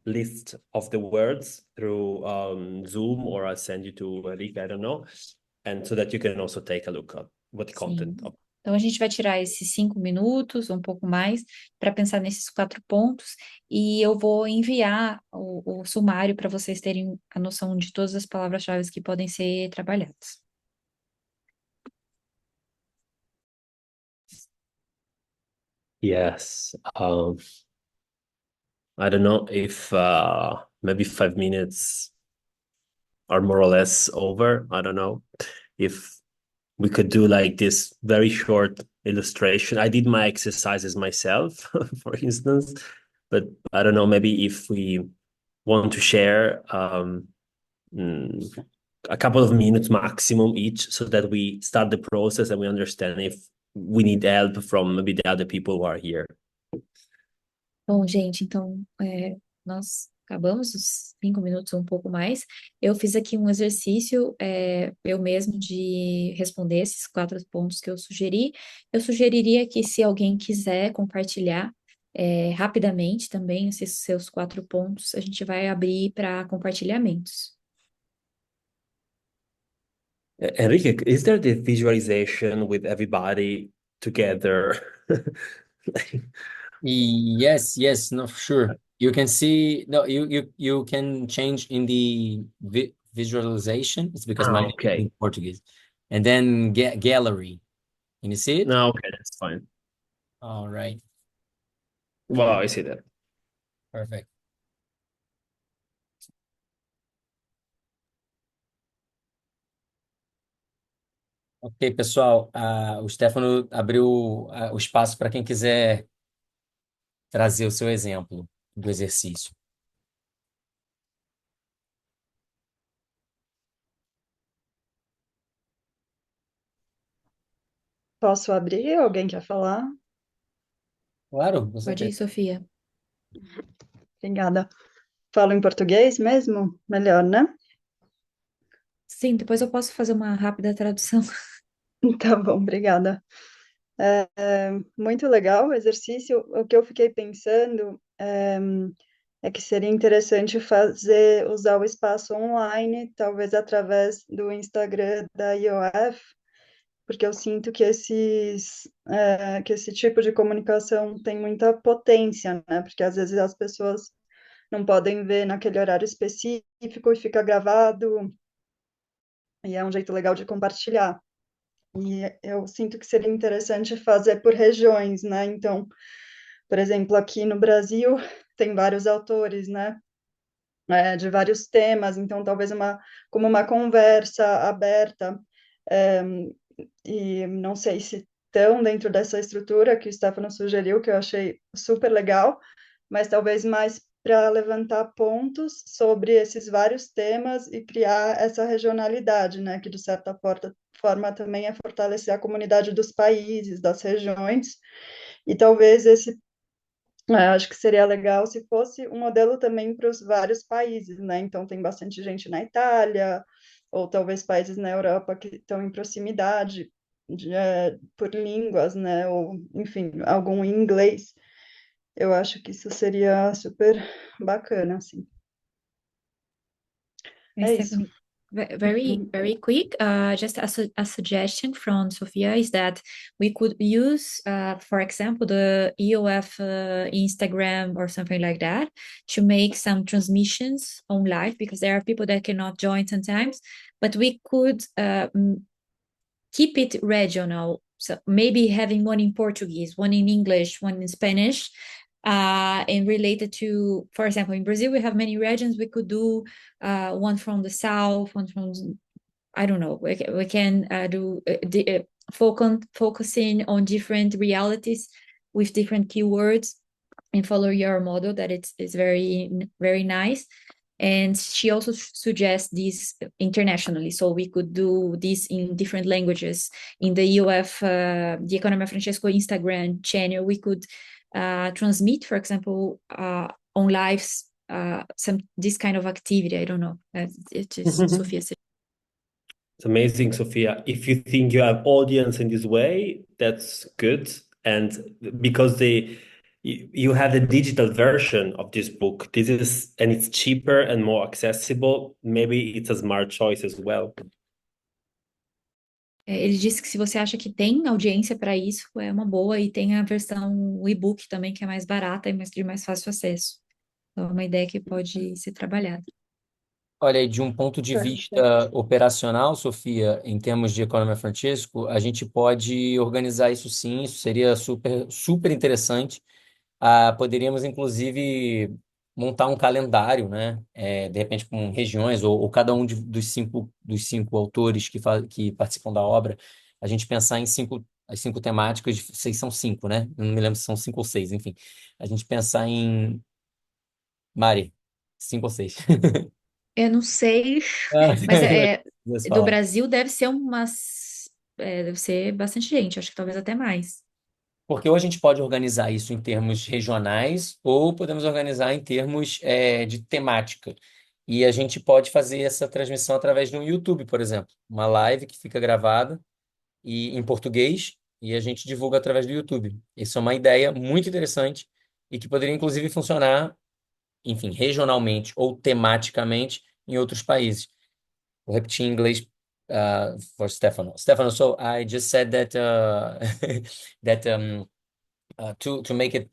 list of the words through Zoom, or I'll send you to Rick, I don't know, and so that you can also take a look at what the content Sim. of. Então, a gente vai tirar esses 5 minutos, um pouco mais, para pensar nesses 4 pontos, e eu vou enviar o sumário para vocês terem a noção de todas as palavras-chave que podem ser trabalhadas. Yes. I don't know if maybe 5 minutes are more or less over. I don't know if we could do like this very short illustration. I did my exercises myself, for instance, but I don't know, maybe if we want to share a couple of minutes maximum each so that we start the process and we understand if we need help from maybe the other people who are here. Bom, gente, então nós acabamos os 5 minutos ou um pouco mais. Eu fiz aqui um exercício, eu mesmo, de responder esses 4 pontos que eu sugeri. Eu sugeriria que, se alguém quiser compartilhar, rapidamente também esses seus 4 pontos, a gente vai abrir para compartilhamentos. Enrique, is there the visualization with everybody together? Yes, yes, no, sure. You can see, no, you can change in the visualization. It's because my name is Okay. in Portuguese. And then gallery. Can you see it? No, okay, that's fine. All right, Well, I see that. perfect. Ok, pessoal, o Stefano abriu o espaço para quem quiser trazer o seu exemplo do exercício. Posso abrir? Alguém quer falar? Claro, com Pode ir, certeza. Sofia. Obrigada. Falo em português mesmo? Melhor, né? Sim, depois eu posso fazer uma rápida tradução. Tá bom, obrigada. Muito legal o exercício. O que eu fiquei pensando é que seria interessante usar o espaço online, talvez através do Instagram da IOF, porque eu sinto que que esse tipo de comunicação tem muita potência, né? Porque às vezes as pessoas não podem ver naquele horário específico e fica gravado, e é um jeito legal de compartilhar. E eu sinto que seria interessante fazer por regiões, né? Então, por exemplo, aqui no Brasil tem vários autores, né? De vários temas, então talvez como uma conversa aberta, é, e não sei se estão dentro dessa estrutura que o Stefano sugeriu, que eu achei super legal, mas talvez mais para levantar pontos sobre esses vários temas e criar essa regionalidade, né, que de certa forma também é fortalecer a comunidade dos países, das regiões, e talvez acho que seria legal se fosse um modelo também para os vários países, né? Então tem bastante gente na Itália, ou talvez países na Europa que estão em proximidade por línguas, né? Ou, enfim, algum em inglês. Eu acho que isso seria super bacana, assim. É isso. Stephanie, very quick. Just a suggestion from Sophia is that we could use, for example, the EOF Instagram or something like that to make some transmissions on live, because there are people that cannot join sometimes, but we could keep it regional. So maybe having one in Portuguese, one in English, one in Spanish, and related to, for example, in Brazil, we have many regions. We could do one from the south, one from, I don't know. We can do focusing on different realities with different keywords and follow your model. That it's very, very nice. And she also suggests this internationally, so we could do this in different languages. In the UF, the Economia Francesco Instagram channel, we could transmit, for example, on lives, this kind of activity. I don't know. It just Sophia said. It's amazing, Sophia. If you think you have audience in this way, that's good. And because you have the digital version of this book, and it's cheaper and more accessible, maybe it's a smart choice as well. Ele disse que, se você acha que tem audiência para isso, é uma boa, e tem a versão e-book também, que é mais barata e de mais fácil acesso. Então, é uma ideia que pode ser trabalhada. Olha, e de um ponto de vista operacional, Sofia, em termos de Economia Francesco, a gente pode organizar isso sim, isso seria super, super interessante. Poderíamos, inclusive, montar um calendário, né? De repente com regiões, ou cada um dos cinco autores que participam da obra, a gente pensar em as 5 temáticas, sei são 5, né? Eu não me lembro se são 5 ou 6, enfim. A gente pensar em... Mari, 5 ou 6. Eu não sei, Ah, mas Deus do falar. Brasil deve ser deve ser bastante gente, acho que talvez até mais. Porque ou a gente pode organizar isso em termos regionais, ou podemos organizar em termos de temática. E a gente pode fazer essa transmissão através de um YouTube, por exemplo. Uma live que fica gravada e em português e a gente divulga através do YouTube. Isso é uma ideia muito interessante e que poderia, inclusive, funcionar, enfim, regionalmente ou tematicamente em outros países. Vou repetir em inglês for Stefano. Stefano, so I just said that that to make it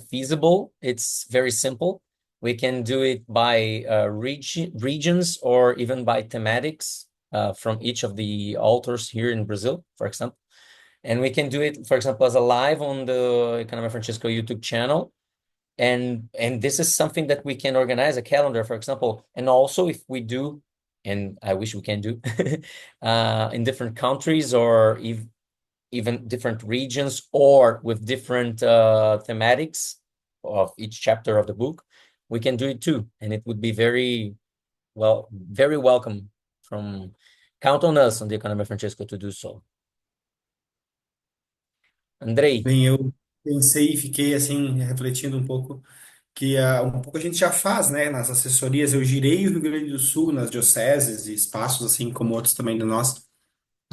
feasible, it's very simple. We can do it by regions or even by thematics from each of the authors here in Brazil, for example. And we can do it, for example, as a live on the Economia Francesco YouTube channel. And this is something that we can organize a calendar, for example. And also if we do, and I wish we can do, in different countries or even different regions or with different thematics of each chapter of the book, we can do it too. And it would be very welcome from count on us on the Economia Francesco to do so. Andrei, Bem, eu pensei e fiquei assim, refletindo um pouco, que um pouco a gente já faz, né, nas assessorias. Eu girei o Rio Grande do Sul nas dioceses e espaços, assim como outros também do nosso,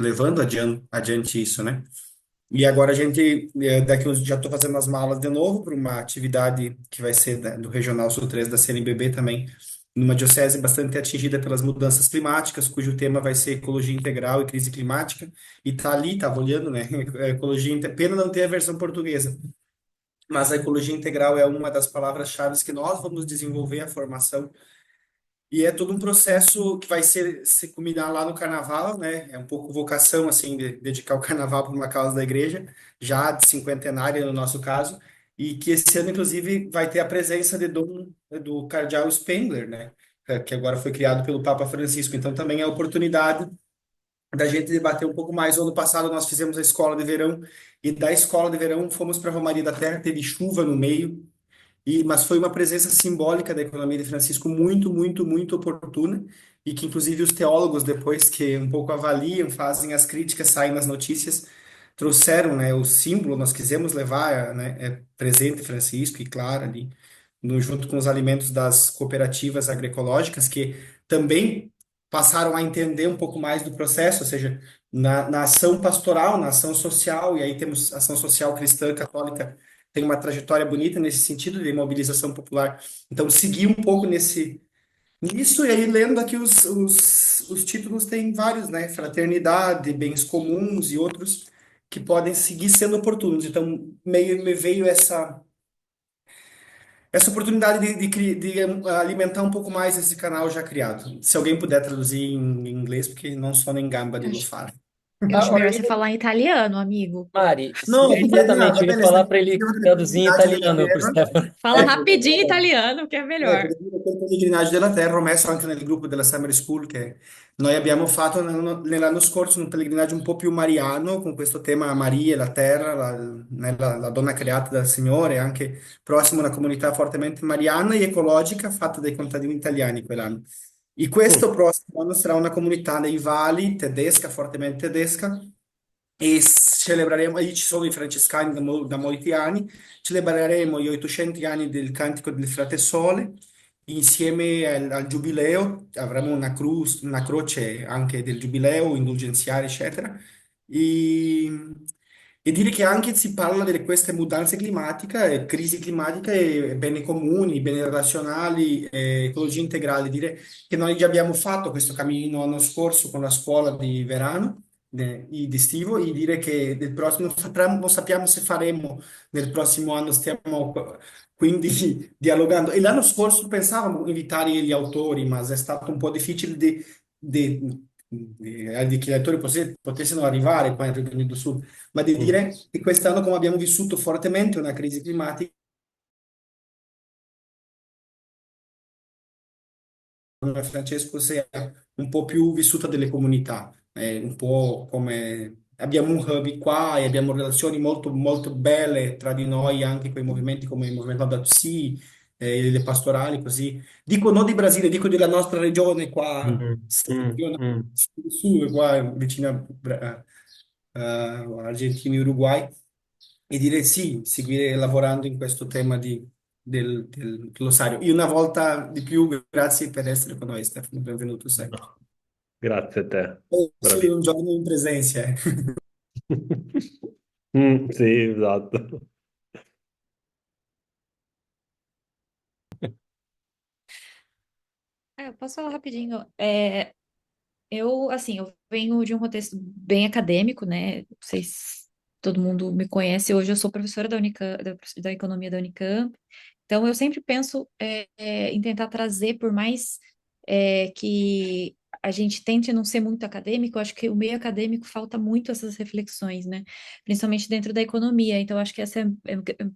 levando adiante isso, né? E agora a gente, daqui uns já estou fazendo as malas de novo para uma atividade que vai ser do Regional Sul 3 da CNBB também, numa diocese bastante atingida pelas mudanças climáticas, cujo tema vai ser ecologia integral e crise climática. E tá ali, estava olhando, né? Pena não ter a versão portuguesa, mas a ecologia integral é uma das palavras-chave que nós vamos desenvolver a formação e é todo um processo que vai se culminar lá no carnaval, né? É um pouco vocação, assim, de dedicar o carnaval para uma causa da igreja, já de cinquentenária no nosso caso, e que esse ano, inclusive, vai ter a presença do cardeal Spengler, né? Que agora foi criado pelo Papa Francisco. Então, também é a oportunidade da gente debater um pouco mais. O ano passado nós fizemos a escola de verão, e da escola de verão fomos para a Romaria da Terra, teve chuva no meio, mas foi uma presença simbólica da economia de Francisco muito, muito, muito oportuna e que inclusive os teólogos depois que um pouco avaliam, fazem as críticas, saem nas notícias, trouxeram, né, o símbolo, nós quisemos levar, né, presente Francisco e claro ali, junto com os alimentos das cooperativas agroecológicas que também passaram a entender um pouco mais do processo, ou seja, na ação pastoral, na ação social, e aí temos ação social cristã católica tem uma trajetória bonita nesse sentido de mobilização popular. Então, segui um pouco nisso, e aí lendo aqui os títulos, tem vários, né? Fraternidade, bens comuns e outros que podem seguir sendo oportunos. Então, meio me veio essa oportunidade de alimentar um pouco mais esse canal já criado. Se alguém puder traduzir em inglês, porque não sou nem gamba de lo Acho, fare. eu acho melhor você falar em italiano, amigo. Mari, No, exatamente, va eu ia bene, falar stiamo para ele parlando delle traduzir em pellegrinaggi della italiano para o terra. Stefano. Fala rapidinho em italiano, que é melhor. Per dire che il pellegrinaggio della terra ho messo anche nel gruppo della Summer School che noi abbiamo fatto nell'anno scorso un pellegrinaggio un po' più mariano con questo tema Maria e la terra, la donna creata dal Signore, anche prossimo a una comunità fortemente mariana e ecologica fatta dai contadini italiani quell'anno. E questo prossimo anno sarà una comunità nei vali tedesca, fortemente tedesca, e celebreremo, lì ci sono i francescani da molti anni, celebreremo gli 800 anni del Cantico del Frate Sole, insieme al Giubileo, avremo una croce anche del Giubileo, indulgenziale, eccetera, e, e dire che anche si parla di queste mudanze climatiche, crisi climatica e beni comuni, beni relazionali, ecologia integrale, dire che noi già abbiamo fatto questo cammino l'anno scorso con la scuola di Verano di estivo e dire che del prossimo non sappiamo se faremo nel prossimo anno, stiamo quindi dialogando. E l'anno scorso pensavamo invitare gli autori, ma è stato un po' difficile di che gli autori potessero arrivare qua in Rio Grande do Sul, ma di Mm. dire che quest'anno, come abbiamo vissuto fortemente una crisi climatica, Francesco sia un po' più vissuta delle comunità, un po' come abbiamo un hub qua e abbiamo relazioni molto, molto belle tra di noi, anche con i movimenti come il movimento Adapsi, le pastorali, così. Dico non di Brasile, dico della nostra regione qua, Mm, settentrionale, mm. su, qua vicino a Argentina e Uruguay. e dire sì, seguire lavorando in questo tema del glossario. E una volta di più, grazie per essere con noi, Stefano, benvenuto sempre. No, grazie a te, Sei un bravissimo. giorno in presenza. Sì, esatto. Eu posso falar rapidinho. Eu venho de um contexto bem acadêmico, né? Não sei se todo mundo me conhece. Hoje eu sou professora da Unicamp, da economia da Unicamp. Então, eu sempre penso em tentar trazer, por mais que a gente tente não ser muito acadêmico, eu acho que o meio acadêmico falta muito essas reflexões, né? Principalmente dentro da economia. Então, eu acho que essa é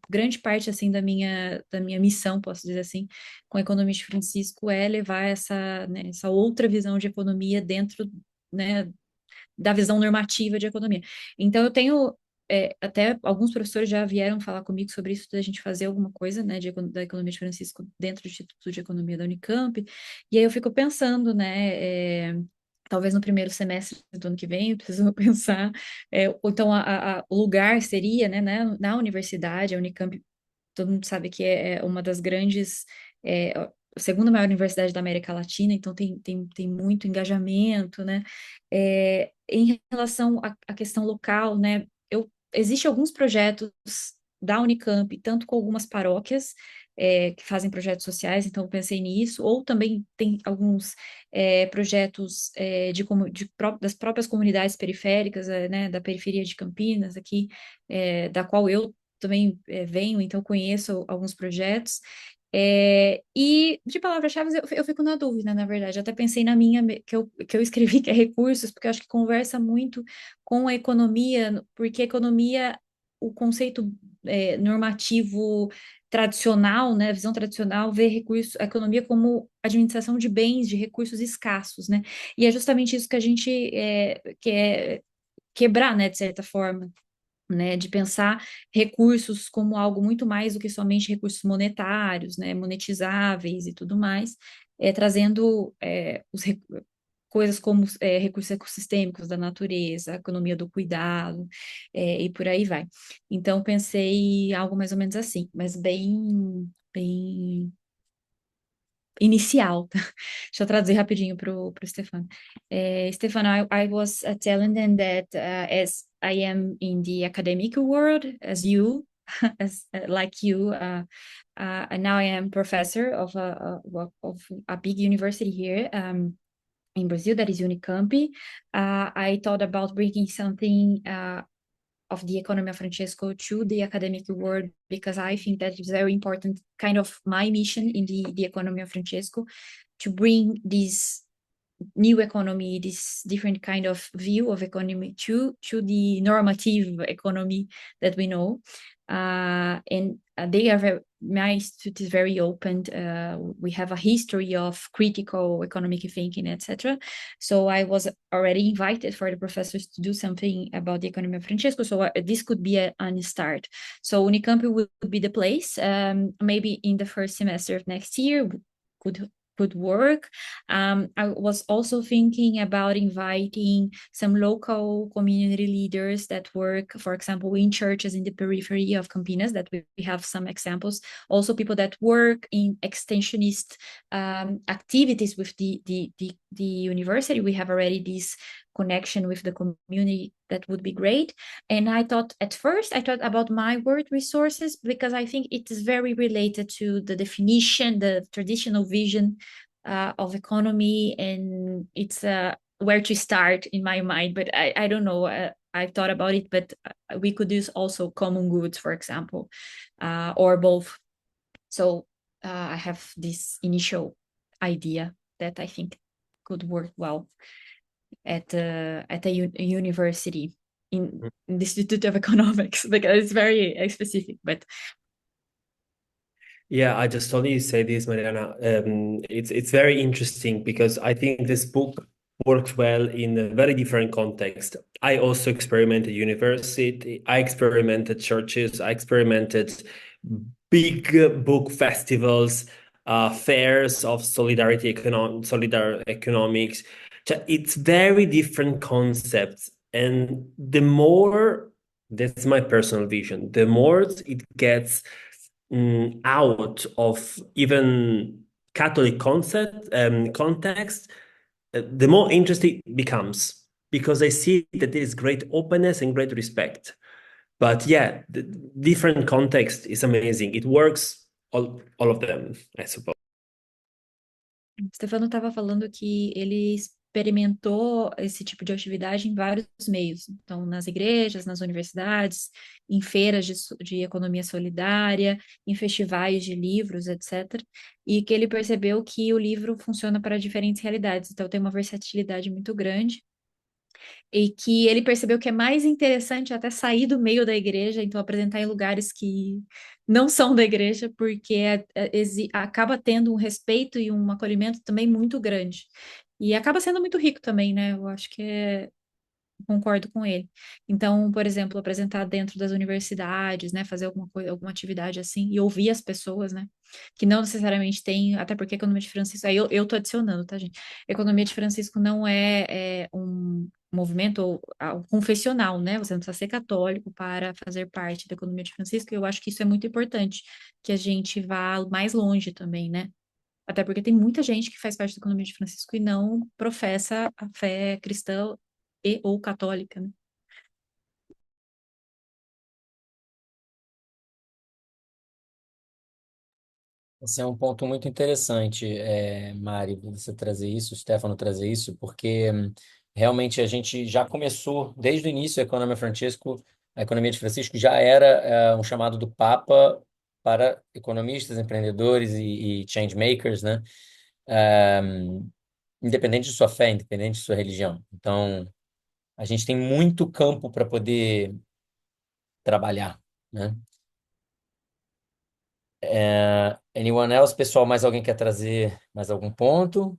grande parte, assim, da minha missão, posso dizer assim, com a economia de Francisco, é levar essa, né, essa outra visão de economia dentro, né, da visão normativa de economia. Então, eu tenho, até alguns professores já vieram falar comigo sobre isso, da gente fazer alguma coisa, né, da economia de Francisco dentro do Instituto de Economia da Unicamp, e aí eu fico pensando, né, talvez no primeiro semestre do ano que vem, eu preciso pensar, ou então o lugar seria, né, na universidade, a Unicamp, todo mundo sabe que é uma das grandes, a segunda maior universidade da América Latina, então tem muito engajamento, né? Em relação à questão local, né? Existem alguns projetos da Unicamp, tanto com algumas paróquias, que fazem projetos sociais, então eu pensei nisso, ou também tem alguns projetos das próprias comunidades periféricas, né, da periferia de Campinas, aqui, da qual eu também venho, então conheço alguns projetos. E de palavras-chave eu fico na dúvida, na verdade. Até pensei na minha, que eu escrevi, que é recursos, porque eu acho que conversa muito com a economia, porque a economia, o conceito normativo tradicional, né, a visão tradicional, vê a economia como administração de bens, de recursos escassos, né? E é justamente isso que a gente quer quebrar, né, de certa forma, né, de pensar recursos como algo muito mais do que somente recursos monetários, né, monetizáveis e tudo mais, trazendo coisas como recursos ecossistêmicos da natureza, a economia do cuidado, e por aí vai. Então, pensei em algo mais ou menos assim, mas bem inicial. Deixa eu traduzir rapidinho pro Stefano. Stefano, I was telling them that as I am in the academic world, as you, like you, and now I am professor of a big university here in Brazil, that is Unicamp. I thought about bringing something of the Economia Francesco to the academic world, because I think that is very important, kind of my mission in the Economia Francesco, to bring this new economy, this different kind of view of economy to the normative economy that we know. And they are my institute is very open. We have a history of critical economic thinking, etc. So I was already invited for the professors to do something about the economy of Francesco. So this could be a start. So Unicamp would be the place. Maybe in the first semester of next year could work. I was also thinking about inviting some local community leaders that work, for example, in churches in the periphery of Campinas, that we have some examples. Also people that work in extensionist activities with the university. We have already this connection with the community that would be great. And at first I thought about my word resources, because I think it is very related to the definition, the traditional vision of economy, and it's where to start in my mind. But I don't know. I've thought about it, but we could use also common goods, for example, or both. So I have this initial idea that I think could work well at a university in the Institute of Economics, because it's very specific. But Yeah, I just only say this, Mariana. It's very interesting because I think this book works well in a very different context. I also experimented university, I experimented churches, I experimented big book festivals, fairs of solidar economics. It's very different concepts, and the more That's my personal vision. The more it gets out of even Catholic context, the more interesting it becomes, because I see that there is great openness and great respect. But yeah, the different context is amazing. It works all of them, I suppose. O Stefano estava falando que ele experimentou esse tipo de atividade em vários meios. Então, nas igrejas, nas universidades, em feiras de economia solidária, em festivais de livros, etc. E que ele percebeu que o livro funciona para diferentes realidades. Então, tem uma versatilidade muito grande. E que ele percebeu que é mais interessante até sair do meio da igreja, então apresentar em lugares que não são da igreja, porque acaba tendo um respeito e um acolhimento também muito grande. E acaba sendo muito rico também, né? Eu acho que concordo com ele. Então, por exemplo, apresentar dentro das universidades, né, fazer alguma coisa, alguma atividade assim, e ouvir as pessoas, né, que não necessariamente tem, até porque a economia de Francisco, aí eu tô adicionando, tá, gente? Economia de Francisco não é um movimento ou algo confessional, né? Você não precisa ser católico para fazer parte da economia de Francisco, e eu acho que isso é muito importante, que a gente vá mais longe também, né? Até porque tem muita gente que faz parte da economia de Francisco e não professa a fé cristã e ou católica, né? Esse é um ponto muito interessante, Mari, você trazer isso, Stefano trazer isso, porque realmente a gente já começou, desde o início, a economia de Francisco já era um chamado do Papa para economistas, empreendedores e change makers, né? Eh, Independente de sua fé, independente de sua religião. Então, a gente tem muito campo para poder trabalhar, né? Anyone else? Pessoal, mais alguém quer trazer mais algum ponto?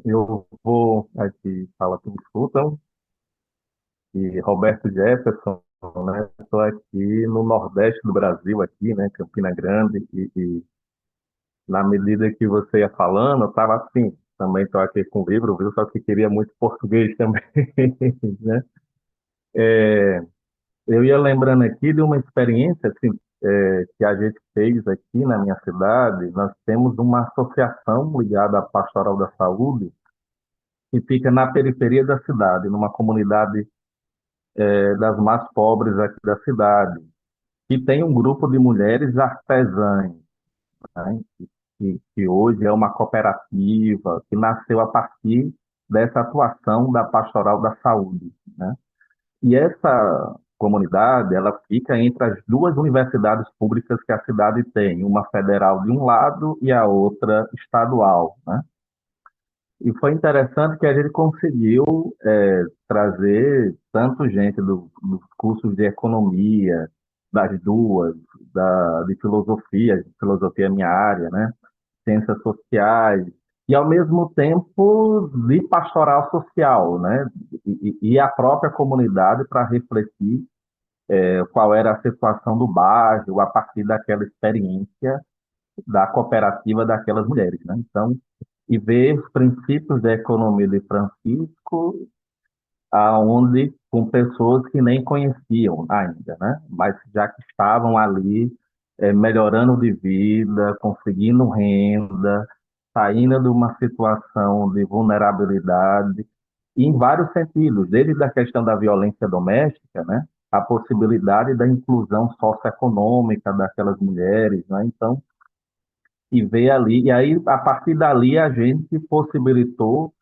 Eu vou aqui falar que me escutam, e Roberto Jefferson, né? Estou aqui no Nordeste do Brasil, aqui, né? Campina Grande, e na medida que você ia falando, eu estava assim, também estou aqui com o livro, viu? Só que queria muito português também, né? Eu ia lembrando aqui de uma experiência assim, que a gente fez aqui na minha cidade. Nós temos uma associação ligada à Pastoral da Saúde, que fica na periferia da cidade, numa comunidade das mais pobres aqui da cidade, que tem um grupo de mulheres artesãs, né, que hoje é uma cooperativa que nasceu a partir dessa atuação da Pastoral da Saúde, né? E essa comunidade, ela fica entre as duas universidades públicas que a cidade tem, uma federal de um lado e a outra estadual, né? E foi interessante que a gente conseguiu trazer tanto gente dos cursos de economia, das duas, de filosofia é minha área, né? Ciências sociais, e ao mesmo tempo de pastoral social, né? E a própria comunidade para refletir qual era a situação do bairro a partir daquela experiência da cooperativa daquelas mulheres, né? Então, e ver os princípios da economia de Francisco, aonde com pessoas que nem conheciam ainda, né? Mas já que estavam ali melhorando de vida, conseguindo renda, saindo de uma situação de vulnerabilidade, e em vários sentidos, desde a questão da violência doméstica, né? A possibilidade da inclusão socioeconômica daquelas mulheres, né? Então, e ver ali, e aí a partir dali a gente possibilitou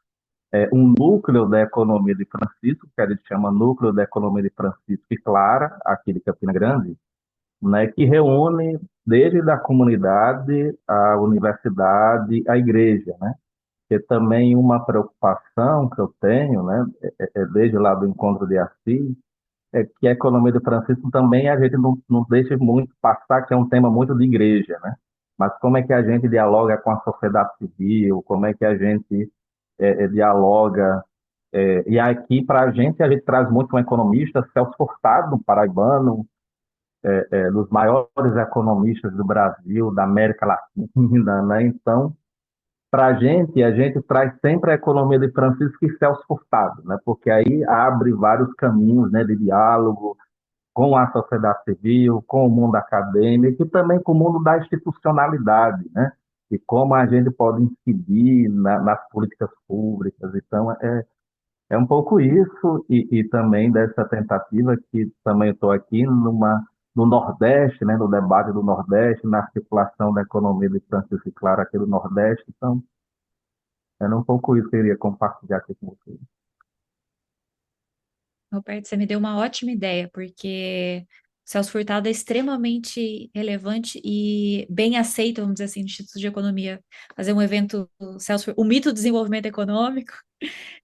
um núcleo da economia de Francisco, que a gente chama Núcleo da Economia de Francisco e Clara, aqui de Campina Grande, né, que reúne desde a comunidade, a universidade, a igreja, né? Que também uma preocupação que eu tenho, né, desde lá do Encontro de Assis, é que a economia de Francisco também a gente não deixa muito passar, que é um tema muito de igreja, né? Mas como é que a gente dialoga com a sociedade civil, como é que a gente dialoga. E aqui, para a gente traz muito um economista, Celso Furtado, um paraibano, dos maiores economistas do Brasil, da América Latina, né? Então, para a gente traz sempre a economia de Francisco e Celso Furtado, né? Porque aí abre vários caminhos, né, de diálogo com a sociedade civil, com o mundo acadêmico e também com o mundo da institucionalidade, né? E como a gente pode incidir nas políticas públicas. Então, é um pouco isso e também dessa tentativa que também estou aqui no Nordeste, né? No debate do Nordeste, na articulação da economia de Francisco e Clara aqui do Nordeste. Então, era um pouco isso que eu queria compartilhar aqui com vocês. Roberto, você me deu uma ótima ideia, porque o Celso Furtado é extremamente relevante e bem aceito, vamos dizer assim, no Instituto de Economia, fazer um evento, o mito do desenvolvimento econômico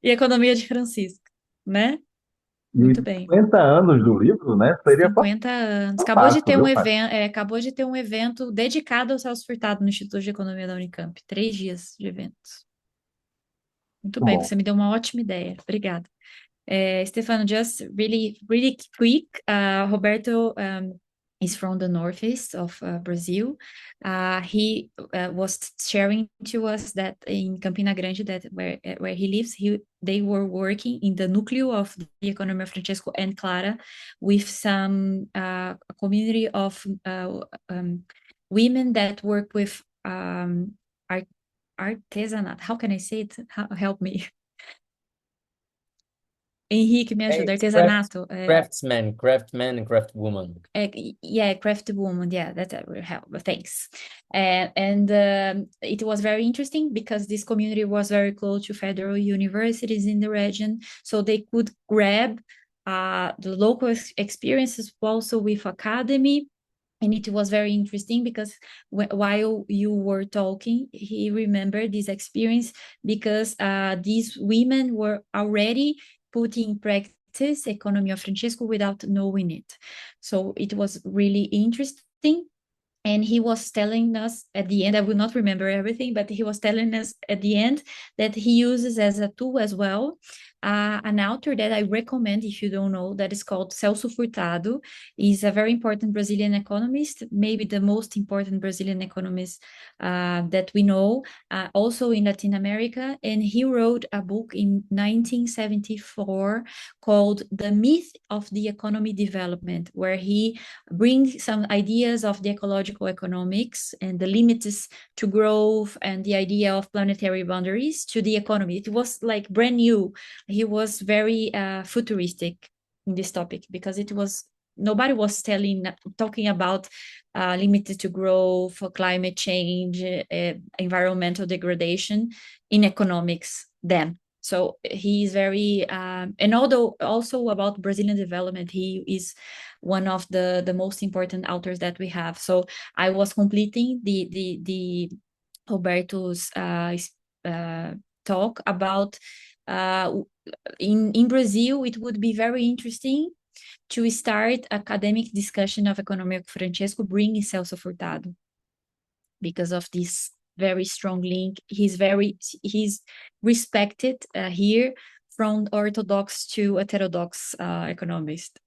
e economia de Francisco, né? E os Muito bem. 50 anos do livro, né? Seria 50 anos. fantástico, viu, pai? Acabou de ter um evento dedicado ao Celso Furtado no Instituto de Economia da Unicamp. 3 dias de eventos. Muito Muito bem, bom. você me deu uma ótima ideia. Obrigada. Stefano, just really quick, Roberto is from the northeast of Brazil. He was sharing to us that in Campina Grande, that where he lives, they were working in the núcleo of the Economia Francesco and Clara with some a community of women that work with artisanat. How can I say it? Help me. Henrique, me ajuda. It's Artesanato. craftsman and craftwoman. Yeah, craft woman. Yeah, that will help. Thanks. And it was very interesting because this community was very close to federal universities in the region, so they could grab the local experiences also with academy. And it was very interesting because while you were talking, he remembered this experience because these women were already putting in practice Economia Francesco without knowing it. So it was really interesting. And he was telling us at the end, I will not remember everything, but he was telling us at the end that he uses as a tool as well an author that I recommend if you don't know, that is called Celso Furtado. He's a very important Brazilian economist, maybe the most important Brazilian economist that we know, also in Latin America. And he wrote a book in 1974 called The Myth of the Economy Development, where he brings some ideas of the ecological economics and the limits to growth and the idea of planetary boundaries to the economy. It was like brand new. He was very futuristic in this topic because nobody was talking about limited to growth, climate change, environmental degradation in economics then. So he is very, and although also about Brazilian development, he is one of the most important authors that we have. So I was completing the Roberto's talk about in Brazil, it would be very interesting to start academic discussion of Economia Francesco bringing Celso Furtado because of this very strong link. He's respected here from orthodox to heterodox economist.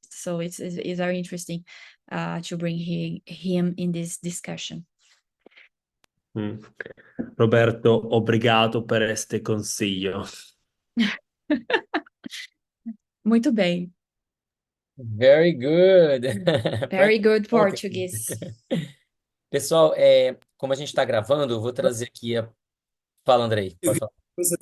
So it's very interesting to bring him in this discussion. Roberto, obrigado por este conselho. Muito bem. Very good. Very good Portuguese. Pessoal, como a gente está gravando, eu vou trazer aqui Fala, Andrei. Pode falar.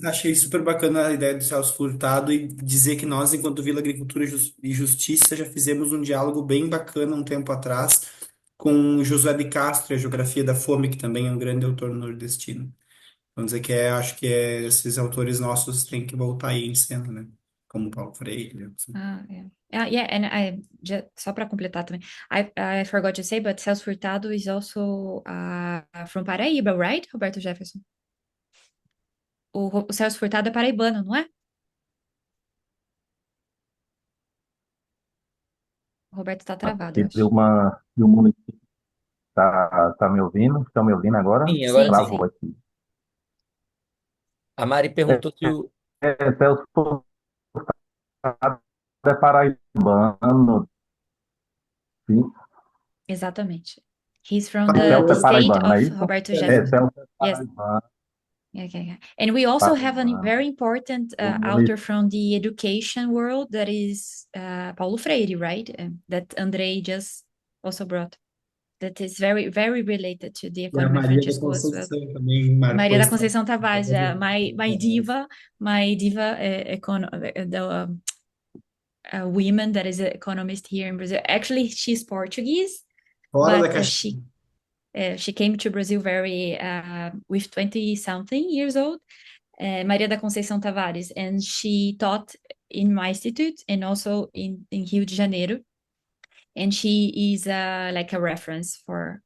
Achei super bacana a ideia do Celso Furtado e dizer que nós, enquanto Vila Agricultura e Justiça, já fizemos um diálogo bem bacana um tempo atrás com José de Castro, a Geografia da Fome, que também é um grande autor nordestino. Vamos dizer que acho que esses autores nossos têm que voltar aí em cena, né? Como Paulo Freire. Assim. Yeah, and só para completar também, I forgot to say, but Celso Furtado is also from Paraíba, right, Roberto Jefferson? O Celso Furtado é paraibano, não é? O Roberto está travado, eu Aqui acho. de um município. Tá me ouvindo? Estão me ouvindo agora? Sim, agora sim. Travou aqui. A Mari perguntou se o... Celso Furtado é paraibano. Sim. Exatamente. He's from the Celso é state paraibano, é of isso? Roberto Jefferson. Celso é Yes. paraibano. Okay. And we also have a very important author from the education world that is Paulo Freire, right? That Andrei just also brought. That is very, very related to the E a economy of Maria da Francisco as well. Conceição também marcou Maria da esse Conceição Tavares, my diva women that is an economist here in Brazil. Actually, she's Portuguese, fora da but caixinha. she came to Brazil with 20 something years old. Maria da Conceição Tavares, and she taught in my institute and also in Rio de Janeiro, and she is like a reference for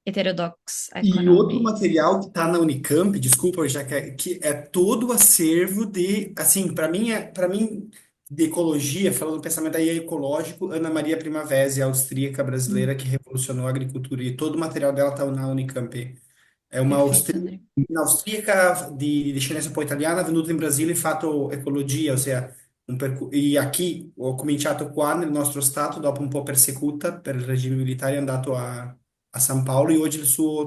heterodox E outro economy. material que está na Unicamp, desculpa, já que é todo o acervo de, assim, para mim de ecologia, falando do pensamento aí ecológico, Ana Maria Primavera, austríaca brasileira que revolucionou a agricultura e todo o material dela está na Unicamp. É uma Perfetto, Andrea. un'austriaca di discendenza un po' italiana, venuta in Brasile e fatto ecologia, ossia e aqui ho cominciato qua nel nostro stato, dopo un po' persecuta per il regime militare, è andato a San Paolo e oggi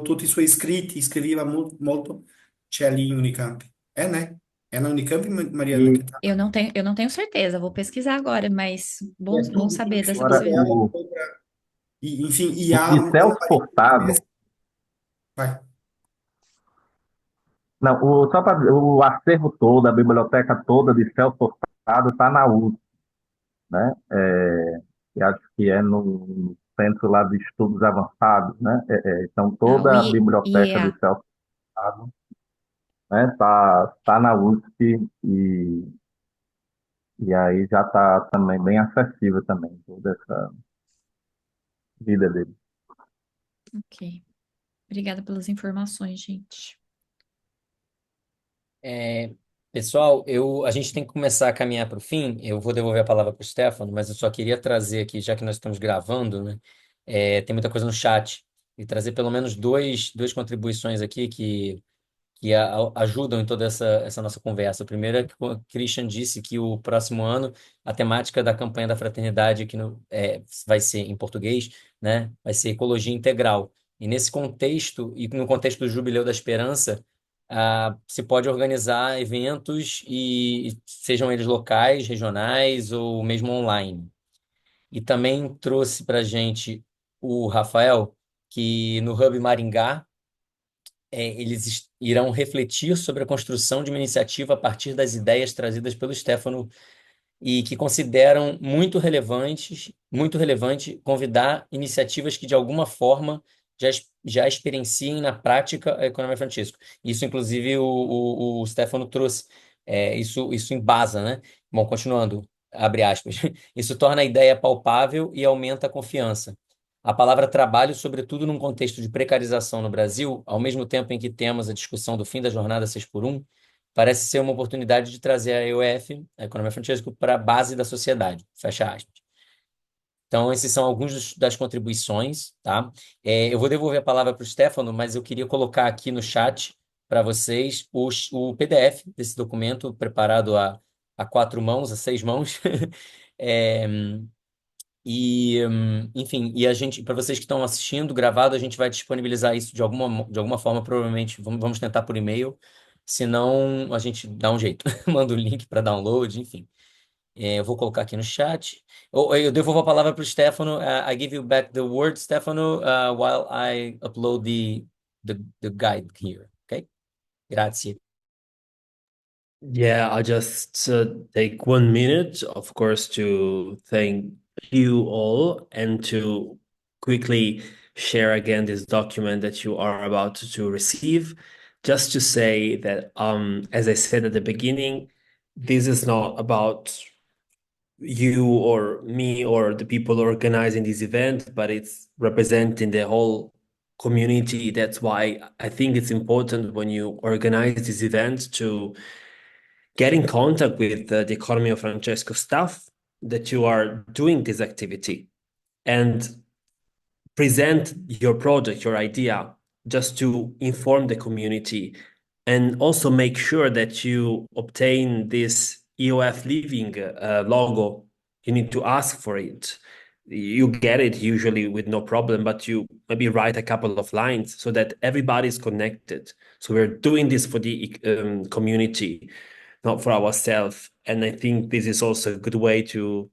tutti i suoi scritti, scriveva molto, c'è lì in Unicamp. Né? É na Unicamp, Mariana, E que tá. Eu não tenho certeza, vou pesquisar agora, mas E é bom tudo, tudo saber dessa escrito agora possibilidade. dela. o, Enfim, e o a de Ana Celso Maria Furtado, vai. não, o acervo todo, a biblioteca toda de Celso Furtado está na USP, né? E acho que é no Centro lá de Estudos Avançados, né? Então toda a biblioteca de Yeah. Celso Furtado, né, tá na USP e aí já está também bem acessível também toda essa vida dele. Ok. Obrigada pelas informações, gente. Pessoal, a gente tem que começar a caminhar para o fim. Eu vou devolver a palavra para o Stefano, mas eu só queria trazer aqui, já que nós estamos gravando, né? Tem muita coisa no chat, e trazer pelo menos duas contribuições aqui que ajudam em toda essa nossa conversa. A primeira é que o Christian disse que o próximo ano a temática da campanha da fraternidade vai ser em português, né? Vai ser ecologia integral. E nesse contexto, e no contexto do Jubileu da Esperança, se pode organizar eventos e sejam eles locais, regionais ou mesmo online. E também trouxe para a gente o Rafael, que no Hub Maringá eles irão refletir sobre a construção de uma iniciativa a partir das ideias trazidas pelo Stefano e que consideram muito relevante convidar iniciativas que de alguma forma já experienciem na prática a economia Francisco. Isso, inclusive, o Stefano trouxe. Isso embasa, né? Bom, continuando, abre aspas. Isso torna a ideia palpável e aumenta a confiança. A palavra trabalho, sobretudo num contexto de precarização no Brasil, ao mesmo tempo em que temos a discussão do fim da jornada 6x1, parece ser uma oportunidade de trazer a EOF, a Economia Francesco, para a base da sociedade. Fecha aspas. Então, esses são alguns das contribuições, tá? Eu vou devolver a palavra para o Stefano, mas eu queria colocar aqui no chat para vocês o PDF desse documento preparado a 4 mãos, a 6 mãos. Enfim, e a gente, para vocês que estão assistindo gravado, a gente vai disponibilizar isso de alguma forma, provavelmente vamos tentar por e-mail, senão a gente dá um jeito, manda o link para download, enfim. Eu vou colocar aqui no chat. Eu devolvo a palavra para o Stefano. I give you back the word, Stefano, while I upload the guide here. Okay? Grazie. Yeah, I'll just take 1 minute, of course, to thank you all and to quickly share again this document that you are about to receive. Just to say that, as I said at the beginning, this is not about you or me or the people organizing this event, but it's representing the whole community. That's why I think it's important when you organize this event to get in contact with the Economy of Francesco staff that you are doing this activity and present your project, your idea, just to inform the community and also make sure that you obtain this EOF Living logo. You need to ask for it. you get it usually with no problem, but you maybe write a couple of lines so that everybody's connected. So we're doing this for the community, not for ourselves. And I think this is also a good way to,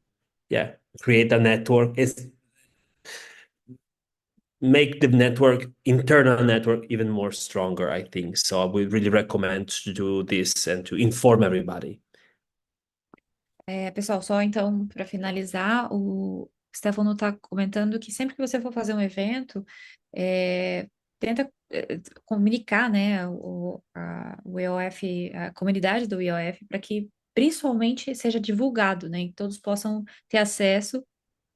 yeah, create a network. Is make the internal network even more stronger, I think. So I would really recommend to do this and to inform everybody. Pessoal, só então para finalizar, o Stefano está comentando que sempre que você for fazer um evento, tenta comunicar, né, o EOF, a comunidade do EOF, para que principalmente seja divulgado, né, que todos possam ter acesso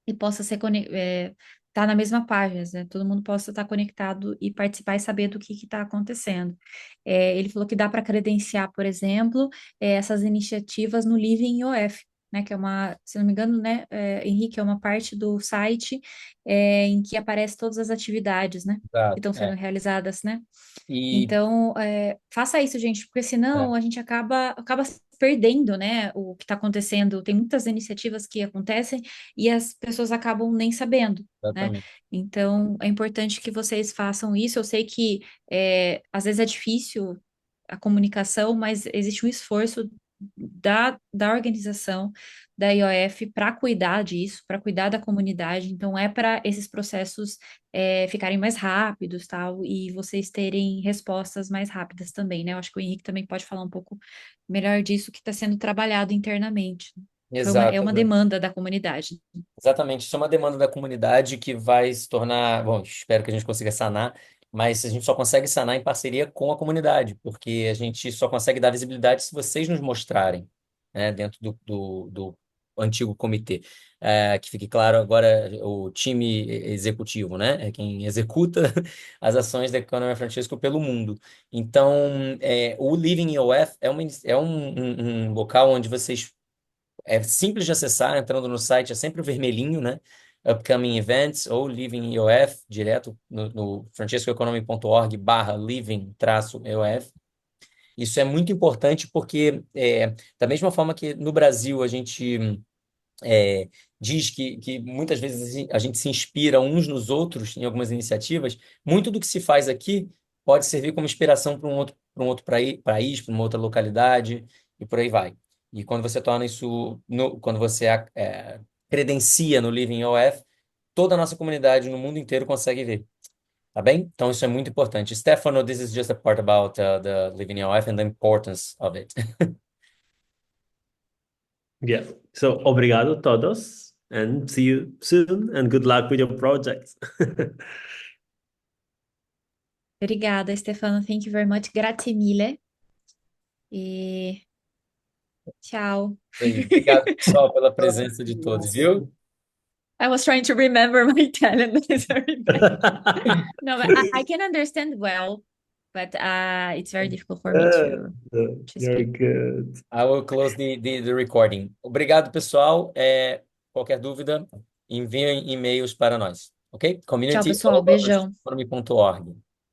e possa estar na mesma página, né? Todo mundo possa estar conectado e participar e saber do que está acontecendo. Ele falou que dá para credenciar, por exemplo, essas iniciativas no Living IOF, né? Que é uma, se não me engano, né, Henrique, é uma parte do site em que aparece todas as atividades, né? Que Exato. estão sendo realizadas, né? E Então, faça isso, gente, porque senão a gente acaba se perdendo, né, o que está acontecendo. Tem muitas iniciativas que acontecem e as pessoas acabam nem sabendo, né? exatamente. Então, é importante que vocês façam isso. Eu sei que às vezes é difícil a comunicação, mas existe um esforço da organização da IOF para cuidar disso, para cuidar da comunidade. Então, é para esses processos ficarem mais rápidos, tal, e vocês terem respostas mais rápidas também, né? Eu acho que o Henrique também pode falar um pouco melhor disso que está sendo trabalhado internamente. É Exato, uma exato. demanda da comunidade. Exatamente, isso é uma demanda da comunidade que vai se tornar, bom, espero que a gente consiga sanar, mas a gente só consegue sanar em parceria com a comunidade, porque a gente só consegue dar visibilidade se vocês nos mostrarem, né, dentro do antigo comitê. Que fique claro agora, o time executivo, né, é quem executa as ações da Economia Francesco pelo mundo. Então, o Living EOF é um local onde vocês é simples de acessar, entrando no site, é sempre o vermelhinho, né? Upcoming Events ou Living EOF, direto no francescoeconomy.org/living-EOF. Isso é muito importante porque, da mesma forma que no Brasil a gente diz que muitas vezes a gente se inspira uns nos outros em algumas iniciativas, muito do que se faz aqui pode servir como inspiração para um outro país, para uma outra localidade e por aí vai. E quando você torna isso, quando você credencia no Living OF, toda a nossa comunidade no mundo inteiro consegue ver. Tá bem? Então isso é muito importante. Stefano, this is just a part about the Living OF and the importance of it. Yeah. So, obrigado todos, and see you soon, and good luck with your projects. Obrigada, Stefano. Thank you very much. Grazie mille. E tchau. Obrigado, pessoal, pela presença de todos, viu? I was trying to remember my Italian, but it's very bad. No, but I can understand well, but it's very difficult for me to Very speak. good. I will close the recording. Obrigado, pessoal. Qualquer dúvida, enviem e-mails para nós, ok? Tchau, pessoal. Beijão. community@francescoeconomy.org.